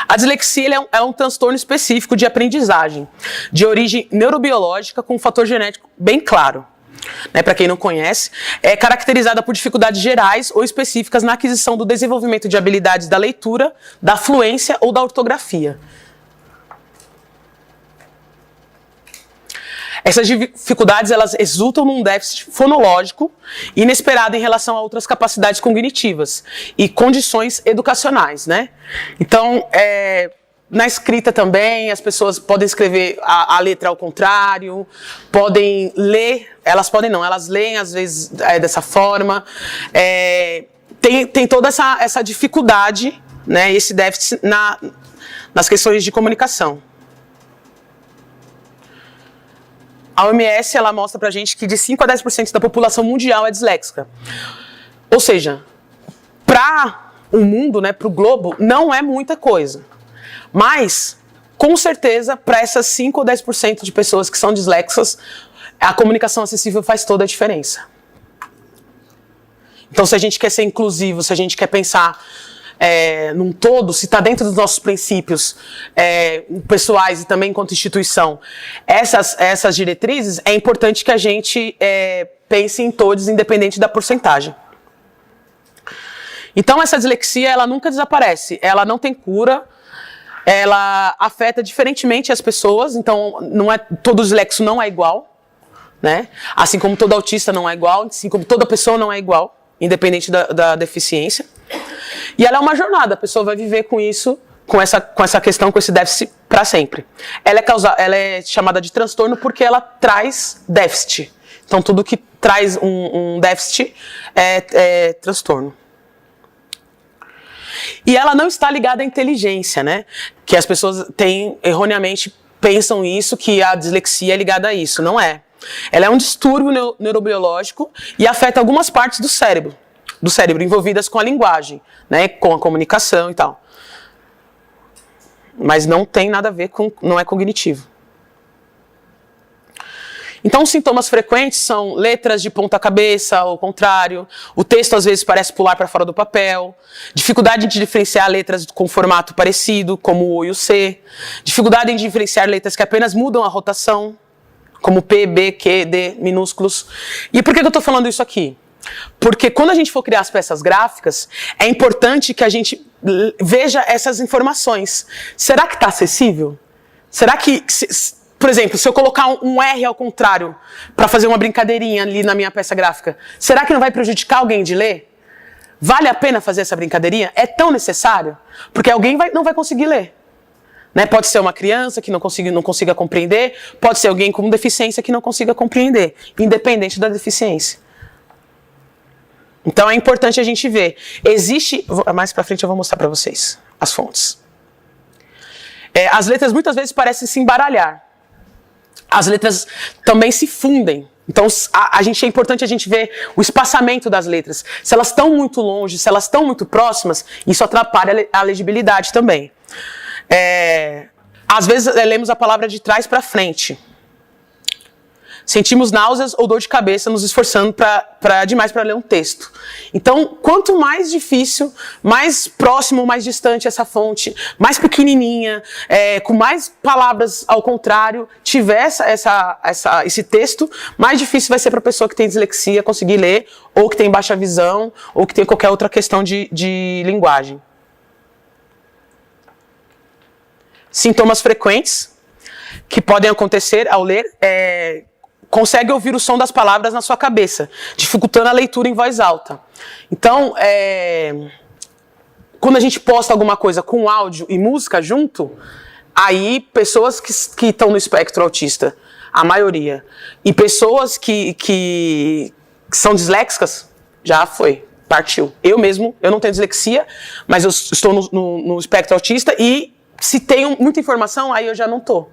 A dislexia é um transtorno específico de aprendizagem, de origem neurobiológica com um fator genético bem claro. Para quem não conhece, é caracterizada por dificuldades gerais ou específicas na aquisição do desenvolvimento de habilidades da leitura, da fluência ou da ortografia. Essas dificuldades, elas resultam num déficit fonológico inesperado em relação a outras capacidades cognitivas e condições educacionais, né? Então, na escrita também, as pessoas podem escrever a letra ao contrário, podem ler, elas leem às vezes dessa forma. Tem toda essa dificuldade, né, esse déficit nas questões de comunicação. A OMS, ela mostra pra gente que de 5 a 10% da população mundial é disléxica. Ou seja, para o mundo, né, para o globo, não é muita coisa. Mas, com certeza, para essas 5 ou 10% de pessoas que são disléxicas, a comunicação acessível faz toda a diferença. Então, se a gente quer ser inclusivo, se a gente quer pensar num todo, se está dentro dos nossos princípios pessoais e também enquanto instituição, essas diretrizes, é importante que a gente pense em todos, independente da porcentagem. Então, essa dislexia, ela nunca desaparece, ela não tem cura, ela afeta diferentemente as pessoas, então todo dislexo não é igual, né? Assim como todo autista não é igual, assim como toda pessoa não é igual, independente da deficiência. E ela é uma jornada, a pessoa vai viver com isso, com essa questão, com esse déficit para sempre. Ela é chamada de transtorno porque ela traz déficit. Então tudo que traz um déficit é transtorno. E ela não está ligada à inteligência, né? Que as pessoas erroneamente pensam isso, que a dislexia é ligada a isso. Não é. Ela é um distúrbio neurobiológico e afeta algumas partes do cérebro envolvidas com a linguagem, né? Com a comunicação e tal. Mas não tem nada a ver não é cognitivo. Então, os sintomas frequentes são letras de ponta cabeça, ao contrário, o texto às vezes parece pular para fora do papel, dificuldade de diferenciar letras com formato parecido, como o O e o C, dificuldade em diferenciar letras que apenas mudam a rotação, como P, B, Q, D, minúsculos. E por que eu estou falando isso aqui? Porque quando a gente for criar as peças gráficas, é importante que a gente veja essas informações. Será que está acessível? Será que... Por exemplo, se eu colocar um R ao contrário para fazer uma brincadeirinha ali na minha peça gráfica, será que não vai prejudicar alguém de ler? Vale a pena fazer essa brincadeirinha? É tão necessário? Porque alguém não vai conseguir ler. Né? Pode ser uma criança que não consiga compreender, pode ser alguém com deficiência que não consiga compreender, independente da deficiência. Então é importante a gente ver. Mais para frente eu vou mostrar para vocês as fontes. As letras muitas vezes parecem se embaralhar. As letras também se fundem. Então, é importante a gente ver o espaçamento das letras. Se elas estão muito longe, se elas estão muito próximas, isso atrapalha a legibilidade também. Às vezes, lemos a palavra de trás para frente. Sentimos náuseas ou dor de cabeça nos esforçando demais para ler um texto. Então, quanto mais difícil, mais próximo, mais distante essa fonte, mais pequenininha, com mais palavras ao contrário, tiver esse texto, mais difícil vai ser para a pessoa que tem dislexia conseguir ler, ou que tem baixa visão, ou que tem qualquer outra questão de linguagem. Sintomas frequentes que podem acontecer ao ler consegue ouvir o som das palavras na sua cabeça, dificultando a leitura em voz alta. Então, quando a gente posta alguma coisa com áudio e música junto, aí pessoas que estão no espectro autista, a maioria, e pessoas que são disléxicas, já foi, partiu. Eu não tenho dislexia, mas eu estou no espectro autista e se tem muita informação, aí eu já não estou.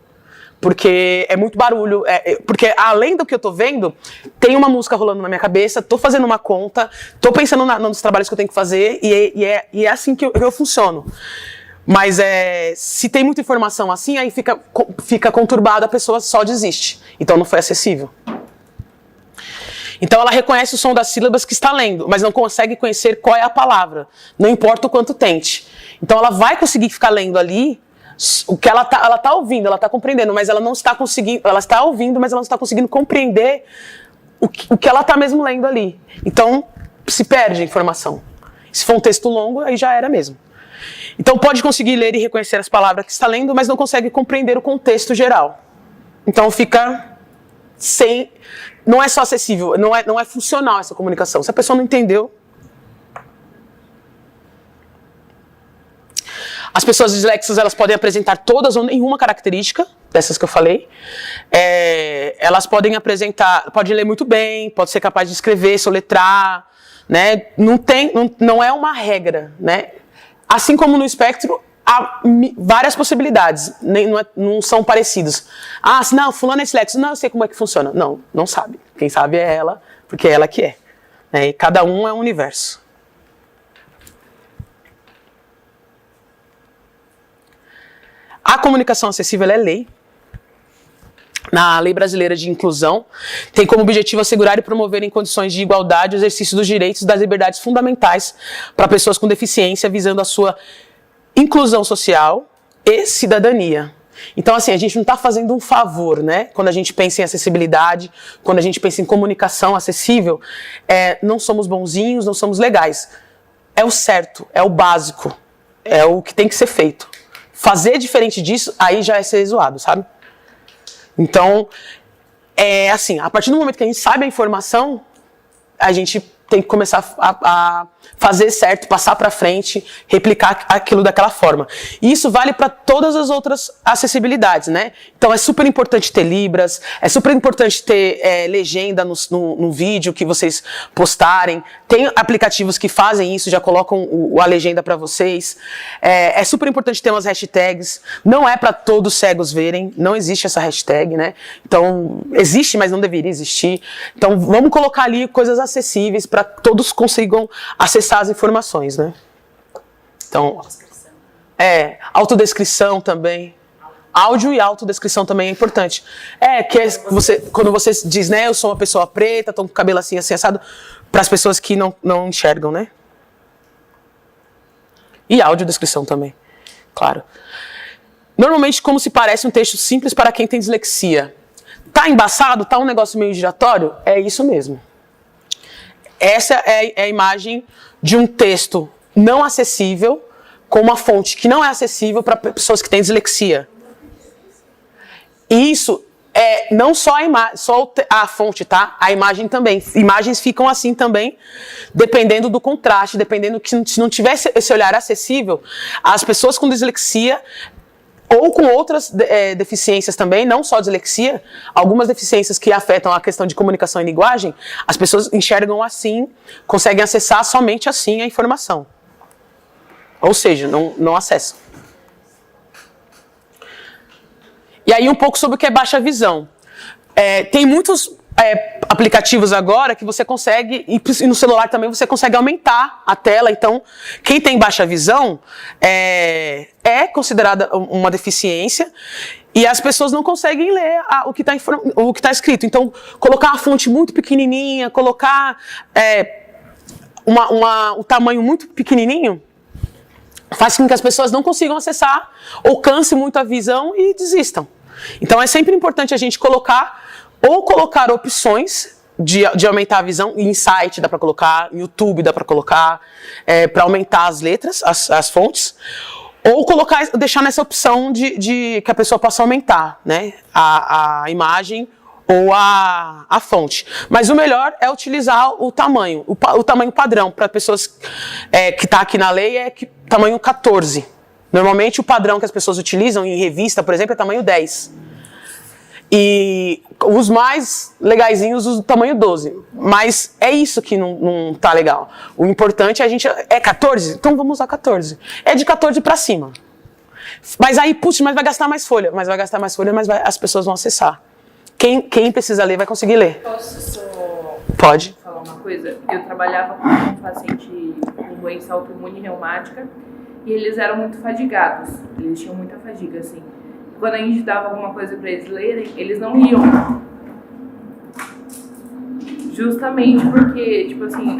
Porque é muito barulho, porque além do que eu tô vendo, tem uma música rolando na minha cabeça, tô fazendo uma conta, tô pensando nos trabalhos que eu tenho que fazer, e é assim que eu funciono. Mas se tem muita informação assim, aí fica conturbado, a pessoa só desiste. Então não foi acessível. Então ela reconhece o som das sílabas que está lendo, mas não consegue conhecer qual é a palavra, não importa o quanto tente. Então ela vai conseguir ficar lendo ali, o que ela tá ouvindo, ela está compreendendo, mas ela não está conseguindo, ela está ouvindo, mas ela não está conseguindo compreender o que ela está mesmo lendo ali. Então, se perde a informação. Se for um texto longo, aí já era mesmo. Então, pode conseguir ler e reconhecer as palavras que está lendo, mas não consegue compreender o contexto geral. Então, fica sem... Não é só acessível, não é funcional essa comunicação. Se a pessoa não entendeu... As pessoas disléxicas, elas podem apresentar todas ou nenhuma característica, dessas que eu falei. Elas podem ler muito bem, pode ser capaz de escrever, soletrar, né? Não é uma regra, né? Assim como no espectro, há várias possibilidades, não são parecidos. Não, fulano é dislexo, não, eu sei como é que funciona. Não sabe. Quem sabe é ela, porque é ela que é. Né? E cada um é um universo. A comunicação acessível é lei. Na Lei Brasileira de Inclusão, tem como objetivo assegurar e promover em condições de igualdade o exercício dos direitos e das liberdades fundamentais para pessoas com deficiência, visando a sua inclusão social e cidadania. Então, assim, a gente não está fazendo um favor, né? Quando a gente pensa em acessibilidade, quando a gente pensa em comunicação acessível, não somos bonzinhos, não somos legais. É o certo, é o básico, é o que tem que ser feito. fazer diferente disso, aí já é ser zoado, sabe? Então, assim, a partir do momento que a gente sabe a informação, a gente tem que começar a fazer certo, passar para frente, replicar aquilo daquela forma. E isso vale para todas as outras acessibilidades, né? Então é super importante ter libras, é super importante ter legenda no vídeo que vocês postarem. Tem aplicativos que fazem isso, já colocam a legenda para vocês. É super importante ter umas hashtags. Não é para todos cegos verem, não existe essa hashtag, né? Então, existe, mas não deveria existir. Então, vamos colocar ali coisas acessíveis para todos consigam acessar as informações, né? Então, autodescrição também. Áudio e autodescrição também é importante. Quando você diz, né, eu sou uma pessoa preta, tô com o cabelo assim, assado, para as pessoas que não enxergam, né? E audiodescrição também, claro. Normalmente, como se parece um texto simples para quem tem dislexia. Tá embaçado? Tá um negócio meio giratório? É isso mesmo. Essa é a imagem de um texto não acessível com uma fonte que não é acessível para pessoas que têm dislexia. E isso é não só a fonte, tá? A imagem também. Imagens ficam assim também, dependendo do contraste, dependendo que se não tivesse esse olhar acessível, as pessoas com dislexia ou com outras deficiências também, não só dislexia, algumas deficiências que afetam a questão de comunicação e linguagem, as pessoas enxergam assim, conseguem acessar somente assim a informação. Ou seja, não acessam. E aí um pouco sobre o que é baixa visão. Tem muitos aplicativos agora que você consegue, e no celular também você consegue aumentar a tela, então quem tem baixa visão é considerada uma deficiência e as pessoas não conseguem ler o que está escrito. Então, colocar a fonte muito pequenininha, colocar o tamanho muito pequenininho, faz com que as pessoas não consigam acessar ou canse muito a visão e desistam. Então é sempre importante a gente colocar opções de aumentar a visão. Em site dá para colocar, em YouTube dá para colocar, para aumentar as letras, as fontes, ou deixar nessa opção de que a pessoa possa aumentar, né, a imagem ou a fonte. Mas o melhor é utilizar o tamanho padrão. Para pessoas que está aqui na lei tamanho 14. Normalmente o padrão que as pessoas utilizam em revista, por exemplo, é tamanho 10. E os mais legaizinhos usam o tamanho 12. Mas é isso que não tá legal. O importante é a gente... É 14? Então vamos usar 14. É de 14 para cima. Mas aí, mas vai gastar mais folha. Mas vai gastar mais folha, mas as pessoas vão acessar. Quem precisa ler vai conseguir ler. Posso só Pode. falar uma coisa? Eu trabalhava com um paciente com doença autoimune reumática e eles eram muito fadigados. Eles tinham muita fadiga, assim. Quando a gente dava alguma coisa para eles lerem, eles não liam. Justamente porque, tipo assim,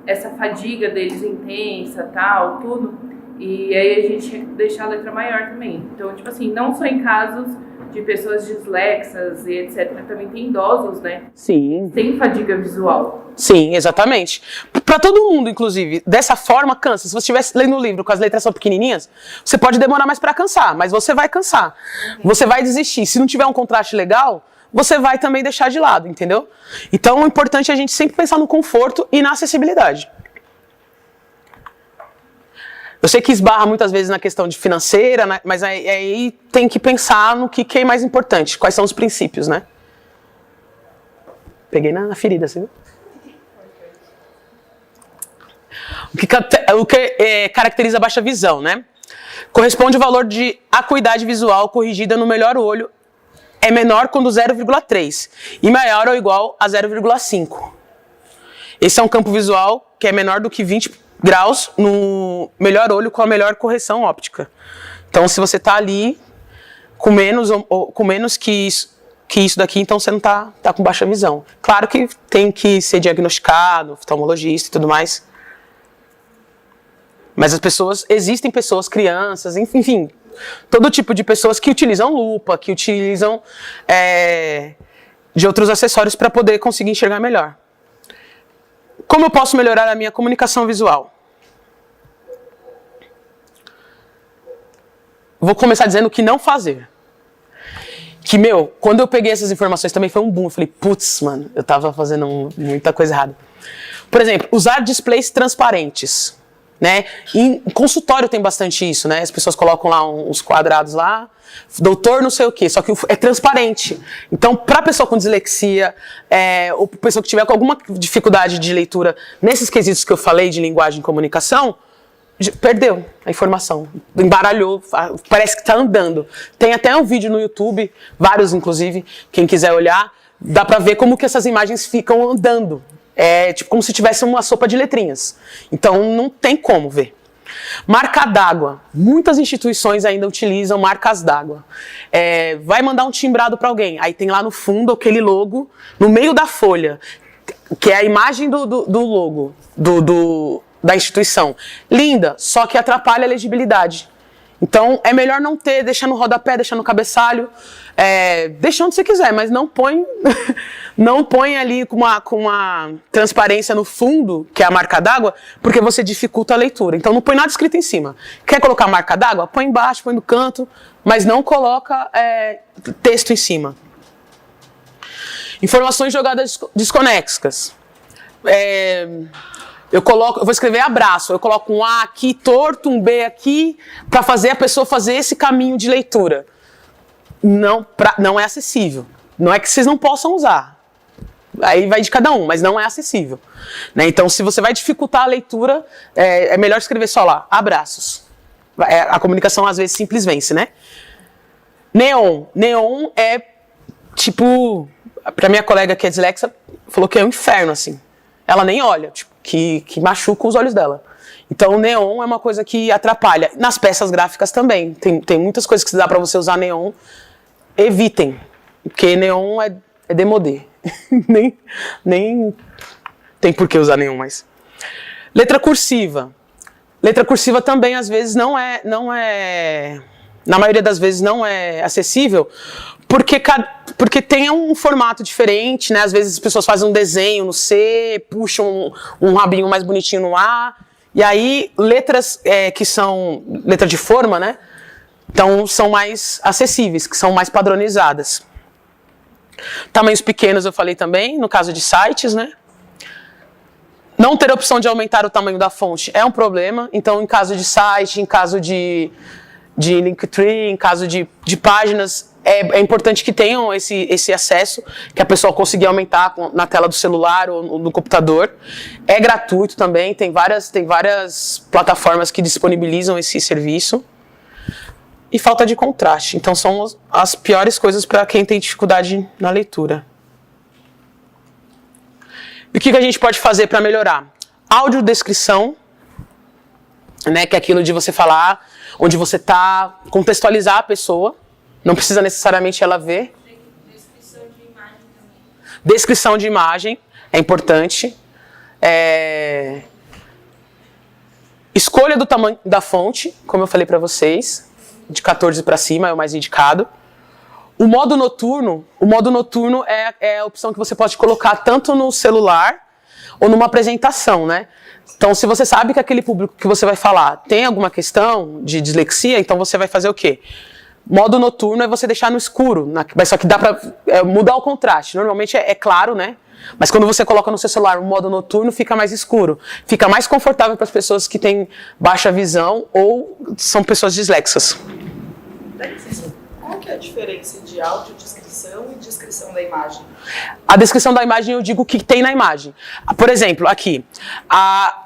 essa fadiga deles intensa, tal, tudo. E aí a gente tinha que deixar a letra maior também. Então, tipo assim, não só em casos de pessoas dislexas e etc. Também tem idosos, né? Sim. Tem fadiga visual. Sim, exatamente. Para todo mundo, inclusive. Dessa forma, cansa. Se você estivesse lendo o livro com as letras só pequenininhas, você pode demorar mais para cansar, mas você vai cansar. Você vai desistir. Se não tiver um contraste legal, você vai também deixar de lado, entendeu? Então, o importante é a gente sempre pensar no conforto e na acessibilidade. Eu sei que esbarra muitas vezes na questão de financeira, né? Mas aí tem que pensar no que é mais importante, quais são os princípios, né? Peguei na ferida, você viu? O que caracteriza a baixa visão, né? Corresponde ao valor de acuidade visual corrigida no melhor olho, é menor quando 0,3 e maior ou igual a 0,5. Esse é um campo visual que é menor do que 20 graus no melhor olho com a melhor correção óptica. Então, se você está ali com menos que isso daqui, então você não tá com baixa visão. Claro que tem que ser diagnosticado, oftalmologista e tudo mais. Mas existem pessoas, crianças, enfim, todo tipo de pessoas que utilizam lupa, que utilizam de outros acessórios para poder conseguir enxergar melhor. Como eu posso melhorar a minha comunicação visual? vou começar dizendo o que não fazer. Que, quando eu peguei essas informações também foi um boom. Eu falei, putz, mano, eu tava fazendo muita coisa errada. Por exemplo, usar displays transparentes, né? Em consultório tem bastante isso, né? As pessoas colocam lá uns quadrados lá, doutor não sei o quê, só que é transparente. Então, para pessoa com dislexia, ou pessoa que tiver com alguma dificuldade de leitura nesses quesitos que eu falei de linguagem e comunicação, perdeu a informação, embaralhou, parece que está andando. Tem até um vídeo no YouTube, vários inclusive, quem quiser olhar, dá para ver como que essas imagens ficam andando. É tipo como se tivesse uma sopa de letrinhas. Então não tem como ver. Marca d'água. Muitas instituições ainda utilizam marcas d'água. Vai mandar um timbrado para alguém, aí tem lá no fundo aquele logo, no meio da folha, que é a imagem do logo, da instituição. Linda, só que atrapalha a legibilidade. Então, é melhor não ter, deixar no rodapé, deixar no cabeçalho, deixa onde você quiser, mas não põe, não põe ali com uma transparência no fundo, que é a marca d'água, porque você dificulta a leitura. Então, não põe nada escrito em cima. Quer colocar marca d'água? Põe embaixo, põe no canto, mas não coloca texto em cima. Informações jogadas desconexas. Eu vou escrever abraço, eu coloco um A aqui torto, um B aqui, para fazer a pessoa fazer esse caminho de leitura. Não é acessível. Não é que vocês não possam usar. Aí vai de cada um, mas não é acessível. Né? Então, se você vai dificultar a leitura, é melhor escrever só lá, abraços. A comunicação, às vezes, simples vence, né? Neon. Neon é, tipo, pra minha colega que é dislexa, falou que é um inferno, assim. Ela nem olha, tipo, que machuca os olhos dela. Então, o neon é uma coisa que atrapalha. Nas peças gráficas também. Tem muitas coisas que dá para você usar neon. Evitem, porque neon é demodê. nem tem por que usar neon mais. Letra cursiva. Letra cursiva também, às vezes, não é... Na maioria das vezes, não é acessível, porque tem um formato diferente, né? Às vezes as pessoas fazem um desenho no C, puxam um rabinho mais bonitinho no A, e aí letras que são letra de forma, né? Então são mais acessíveis, que são mais padronizadas. Tamanhos pequenos eu falei também, no caso de sites, né? Não ter a opção de aumentar o tamanho da fonte é um problema, então em caso de site, em caso de Linktree, em caso de páginas, é importante que tenham esse acesso, que a pessoa consiga aumentar na tela do celular ou no computador. É gratuito também, tem várias plataformas que disponibilizam esse serviço. E falta de contraste. Então são as piores coisas para quem tem dificuldade na leitura. E o que a gente pode fazer para melhorar? Audiodescrição, né, que é aquilo de você falar onde você está, contextualizar a pessoa. Não precisa necessariamente ela ver. Descrição de imagem também. Descrição de imagem é importante. Escolha do tamanho da fonte, como eu falei para vocês, de 14 para cima é o mais indicado. O modo noturno é a opção que você pode colocar tanto no celular ou numa apresentação, né? Então, se você sabe que aquele público que você vai falar tem alguma questão de dislexia, então você vai fazer o quê? Modo noturno é você deixar no escuro, mas só que dá pra mudar o contraste. Normalmente é claro, né? Mas quando você coloca no seu celular o modo noturno, fica mais escuro. Fica mais confortável para as pessoas que têm baixa visão ou são pessoas dislexas. Qual que é a diferença de audiodescrição e descrição da imagem? A descrição da imagem eu digo o que tem na imagem. Por exemplo, aqui, a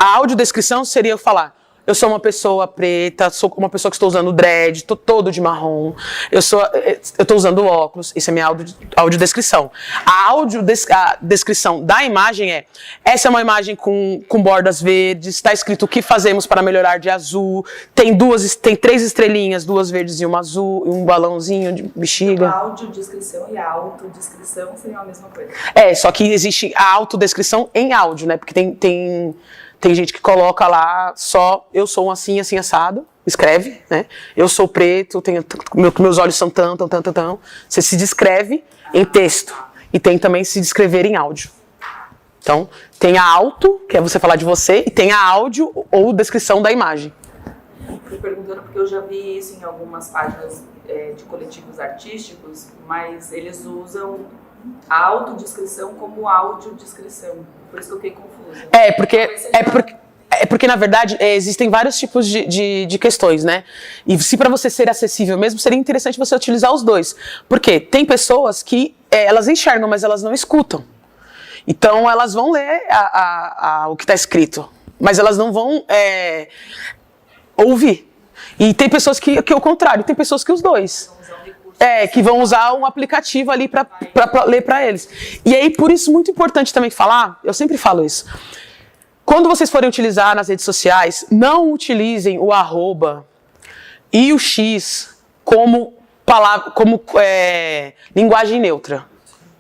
audiodescrição seria eu falar: eu sou uma pessoa preta, sou uma pessoa que estou usando dread, estou todo de marrom, eu estou usando óculos, isso é minha audiodescrição. A descrição da imagem essa é uma imagem com bordas verdes, está escrito o que fazemos para melhorar de azul, tem 3 estrelinhas, 2 verdes e uma azul, e um balãozinho de bexiga. A audiodescrição e a autodescrição seriam a mesma coisa. Só que existe a autodescrição em áudio, né, porque tem gente que coloca lá só, eu sou um assim, assim, assado, escreve, né? Eu sou preto, meus olhos são tão. Você se descreve em texto. E tem também se descrever em áudio. Então, tem a auto, que é você falar de você, e tem a áudio ou descrição da imagem. fui perguntando porque eu já vi isso em algumas páginas de coletivos artísticos, mas eles usam a autodescrição como audiodescrição. Por isso que eu fiquei confusa. Porque, na verdade, existem vários tipos de questões, né? E se para você ser acessível mesmo, seria interessante você utilizar os dois. Porque tem pessoas que elas enxergam, mas elas não escutam. Então, elas vão ler o que está escrito, mas elas não vão ouvir. E tem pessoas que é o contrário, tem pessoas que os dois. Que vão usar um aplicativo ali para ler para eles. E aí, por isso, muito importante também falar, eu sempre falo isso, quando vocês forem utilizar nas redes sociais, não utilizem o @ e o X como linguagem neutra,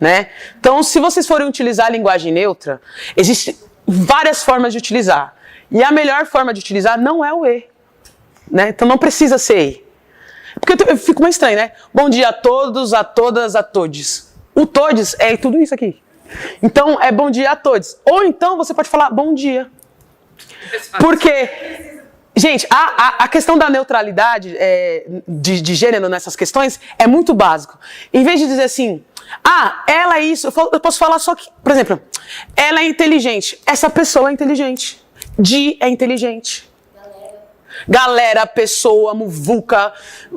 né? Então, se vocês forem utilizar a linguagem neutra, existem várias formas de utilizar. E a melhor forma de utilizar não é o E, né? Então, não precisa ser E. Porque eu fico meio estranho, né? Bom dia a todos, a todas, a todes. O todes é tudo isso aqui. Então, é bom dia a todos. Ou então, você pode falar bom dia. Porque, gente, a questão da neutralidade de gênero nessas questões é muito básico. Em vez de dizer assim, ela é isso, eu posso falar só que, por exemplo, ela é inteligente. Essa pessoa é inteligente. É inteligente. Galera, pessoa, muvuca,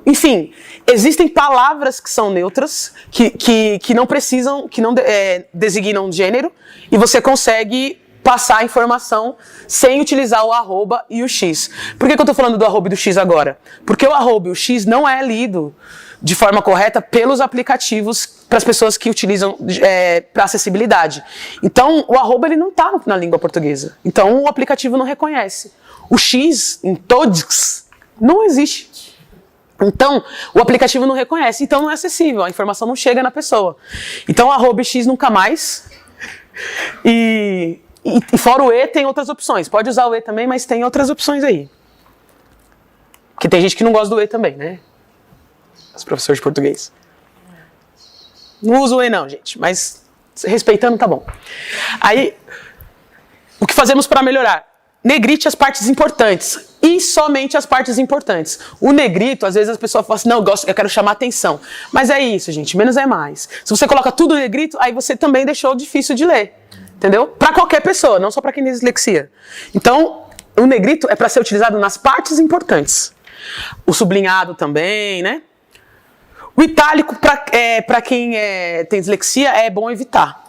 enfim, existem palavras que são neutras, que não precisam, que não designam gênero, e você consegue passar a informação sem utilizar o @ e o X. Por que eu estou falando do @ e do X agora? Porque o @ e o X não é lido de forma correta pelos aplicativos para as pessoas que utilizam para acessibilidade. Então, o @ ele não está na língua portuguesa. Então, o aplicativo não reconhece. O X, em todos, não existe. Então, o aplicativo não reconhece. Então, não é acessível. A informação não chega na pessoa. Então, @ e X nunca mais. E fora o E, tem outras opções. Pode usar o E também, mas tem outras opções aí. Porque tem gente que não gosta do E também, né? Os professores de português. Não usa o E não, gente. Mas, respeitando, tá bom. Aí, o que fazemos para melhorar? Negrite as partes importantes. E somente as partes importantes. O negrito, às vezes as pessoas falam assim, não, eu quero chamar atenção. Mas é isso, gente, menos é mais. Se você coloca tudo negrito, aí você também deixou difícil de ler. Entendeu? Para qualquer pessoa, não só para quem tem dislexia. Então, o negrito é para ser utilizado nas partes importantes. O sublinhado também, né? O itálico, para quem tem dislexia, é bom evitar.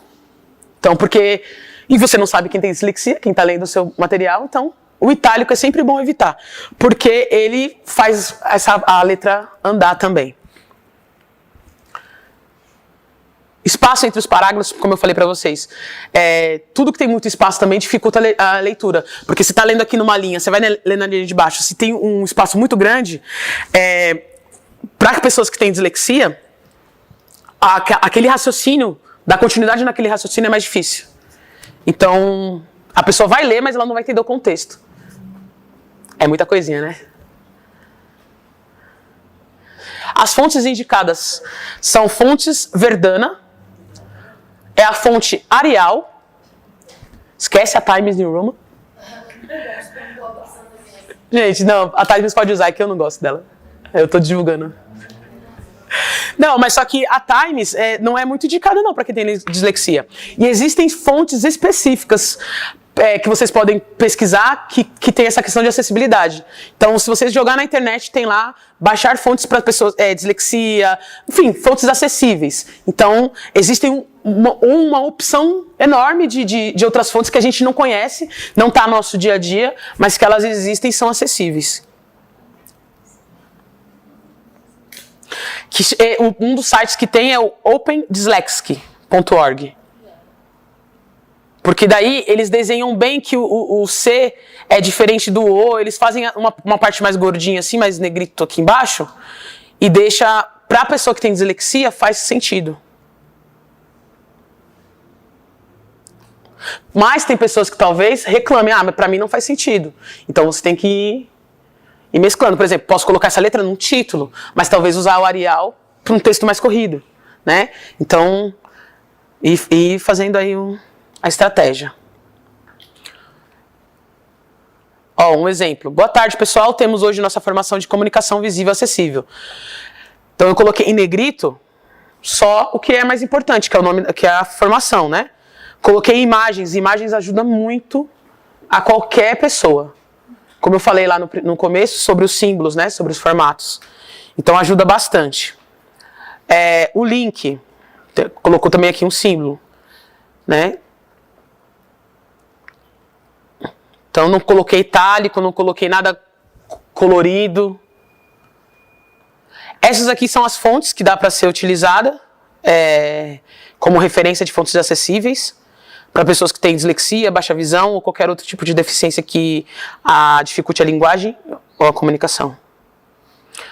Então, porque... E você não sabe quem tem dislexia, quem está lendo o seu material, então o itálico é sempre bom evitar. Porque ele faz a letra andar também. Espaço entre os parágrafos, como eu falei para vocês. Tudo que tem muito espaço também dificulta a leitura. Porque você está lendo aqui numa linha, você vai ler na linha de baixo. Se tem um espaço muito grande, para pessoas que têm dislexia, aquele raciocínio, dar continuidade naquele raciocínio é mais difícil. Então, a pessoa vai ler, mas ela não vai entender o contexto. É muita coisinha, né? As fontes indicadas são fontes Verdana, é a fonte Arial, esquece a Times New Roman. Gente, não, a Times pode usar, é que eu não gosto dela. Eu tô divulgando. Não, mas só que a Times não é muito indicada não para quem tem dislexia. E existem fontes específicas que vocês podem pesquisar que tem essa questão de acessibilidade. Então, se vocês jogar na internet, tem lá baixar fontes para pessoas dislexia, enfim, fontes acessíveis. Então, existem uma opção enorme de outras fontes que a gente não conhece, não está no nosso dia a dia, mas que elas existem e são acessíveis. Um dos sites que tem é o opendyslexic.org. Porque daí eles desenham bem que o C é diferente do O, eles fazem uma parte mais gordinha assim, mais negrito aqui embaixo, e deixa, para a pessoa que tem dislexia, faz sentido. Mas tem pessoas que talvez reclamem, mas para mim não faz sentido. Então você tem que ir mesclando. Por exemplo, posso colocar essa letra num título, mas talvez usar o Arial para um texto mais corrido, né? Então, ir fazendo aí a estratégia. Ó, um exemplo. Boa tarde, pessoal. Temos hoje nossa formação de comunicação visível acessível. Então eu coloquei em negrito só o que é mais importante, que é o nome, que é a formação, né? Coloquei imagens. Imagens ajudam muito a qualquer pessoa. Como eu falei lá no começo, sobre os símbolos, né? Sobre os formatos. Então ajuda bastante. O link, colocou também aqui um símbolo, né? Então não coloquei itálico, não coloquei nada colorido. Essas aqui são as fontes que dá para ser utilizada como referência de fontes acessíveis para pessoas que têm dislexia, baixa visão ou qualquer outro tipo de deficiência que dificulte a linguagem ou a comunicação.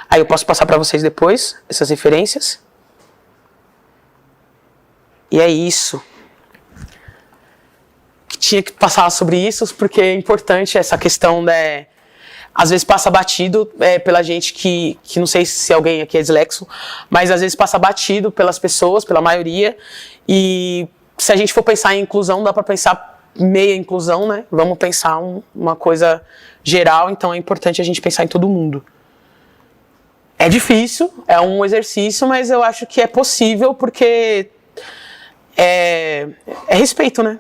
Aí eu posso passar para vocês depois essas referências. E é isso. Tinha que passar sobre isso porque é importante essa questão, né? Às vezes passa batido pela gente que não sei se alguém aqui é dislexo, mas às vezes passa batido pelas pessoas, pela maioria, e se a gente for pensar em inclusão, dá para pensar meia inclusão, né? Vamos pensar uma coisa geral, então é importante a gente pensar em todo mundo. É difícil, é um exercício, mas eu acho que é possível porque é respeito, né?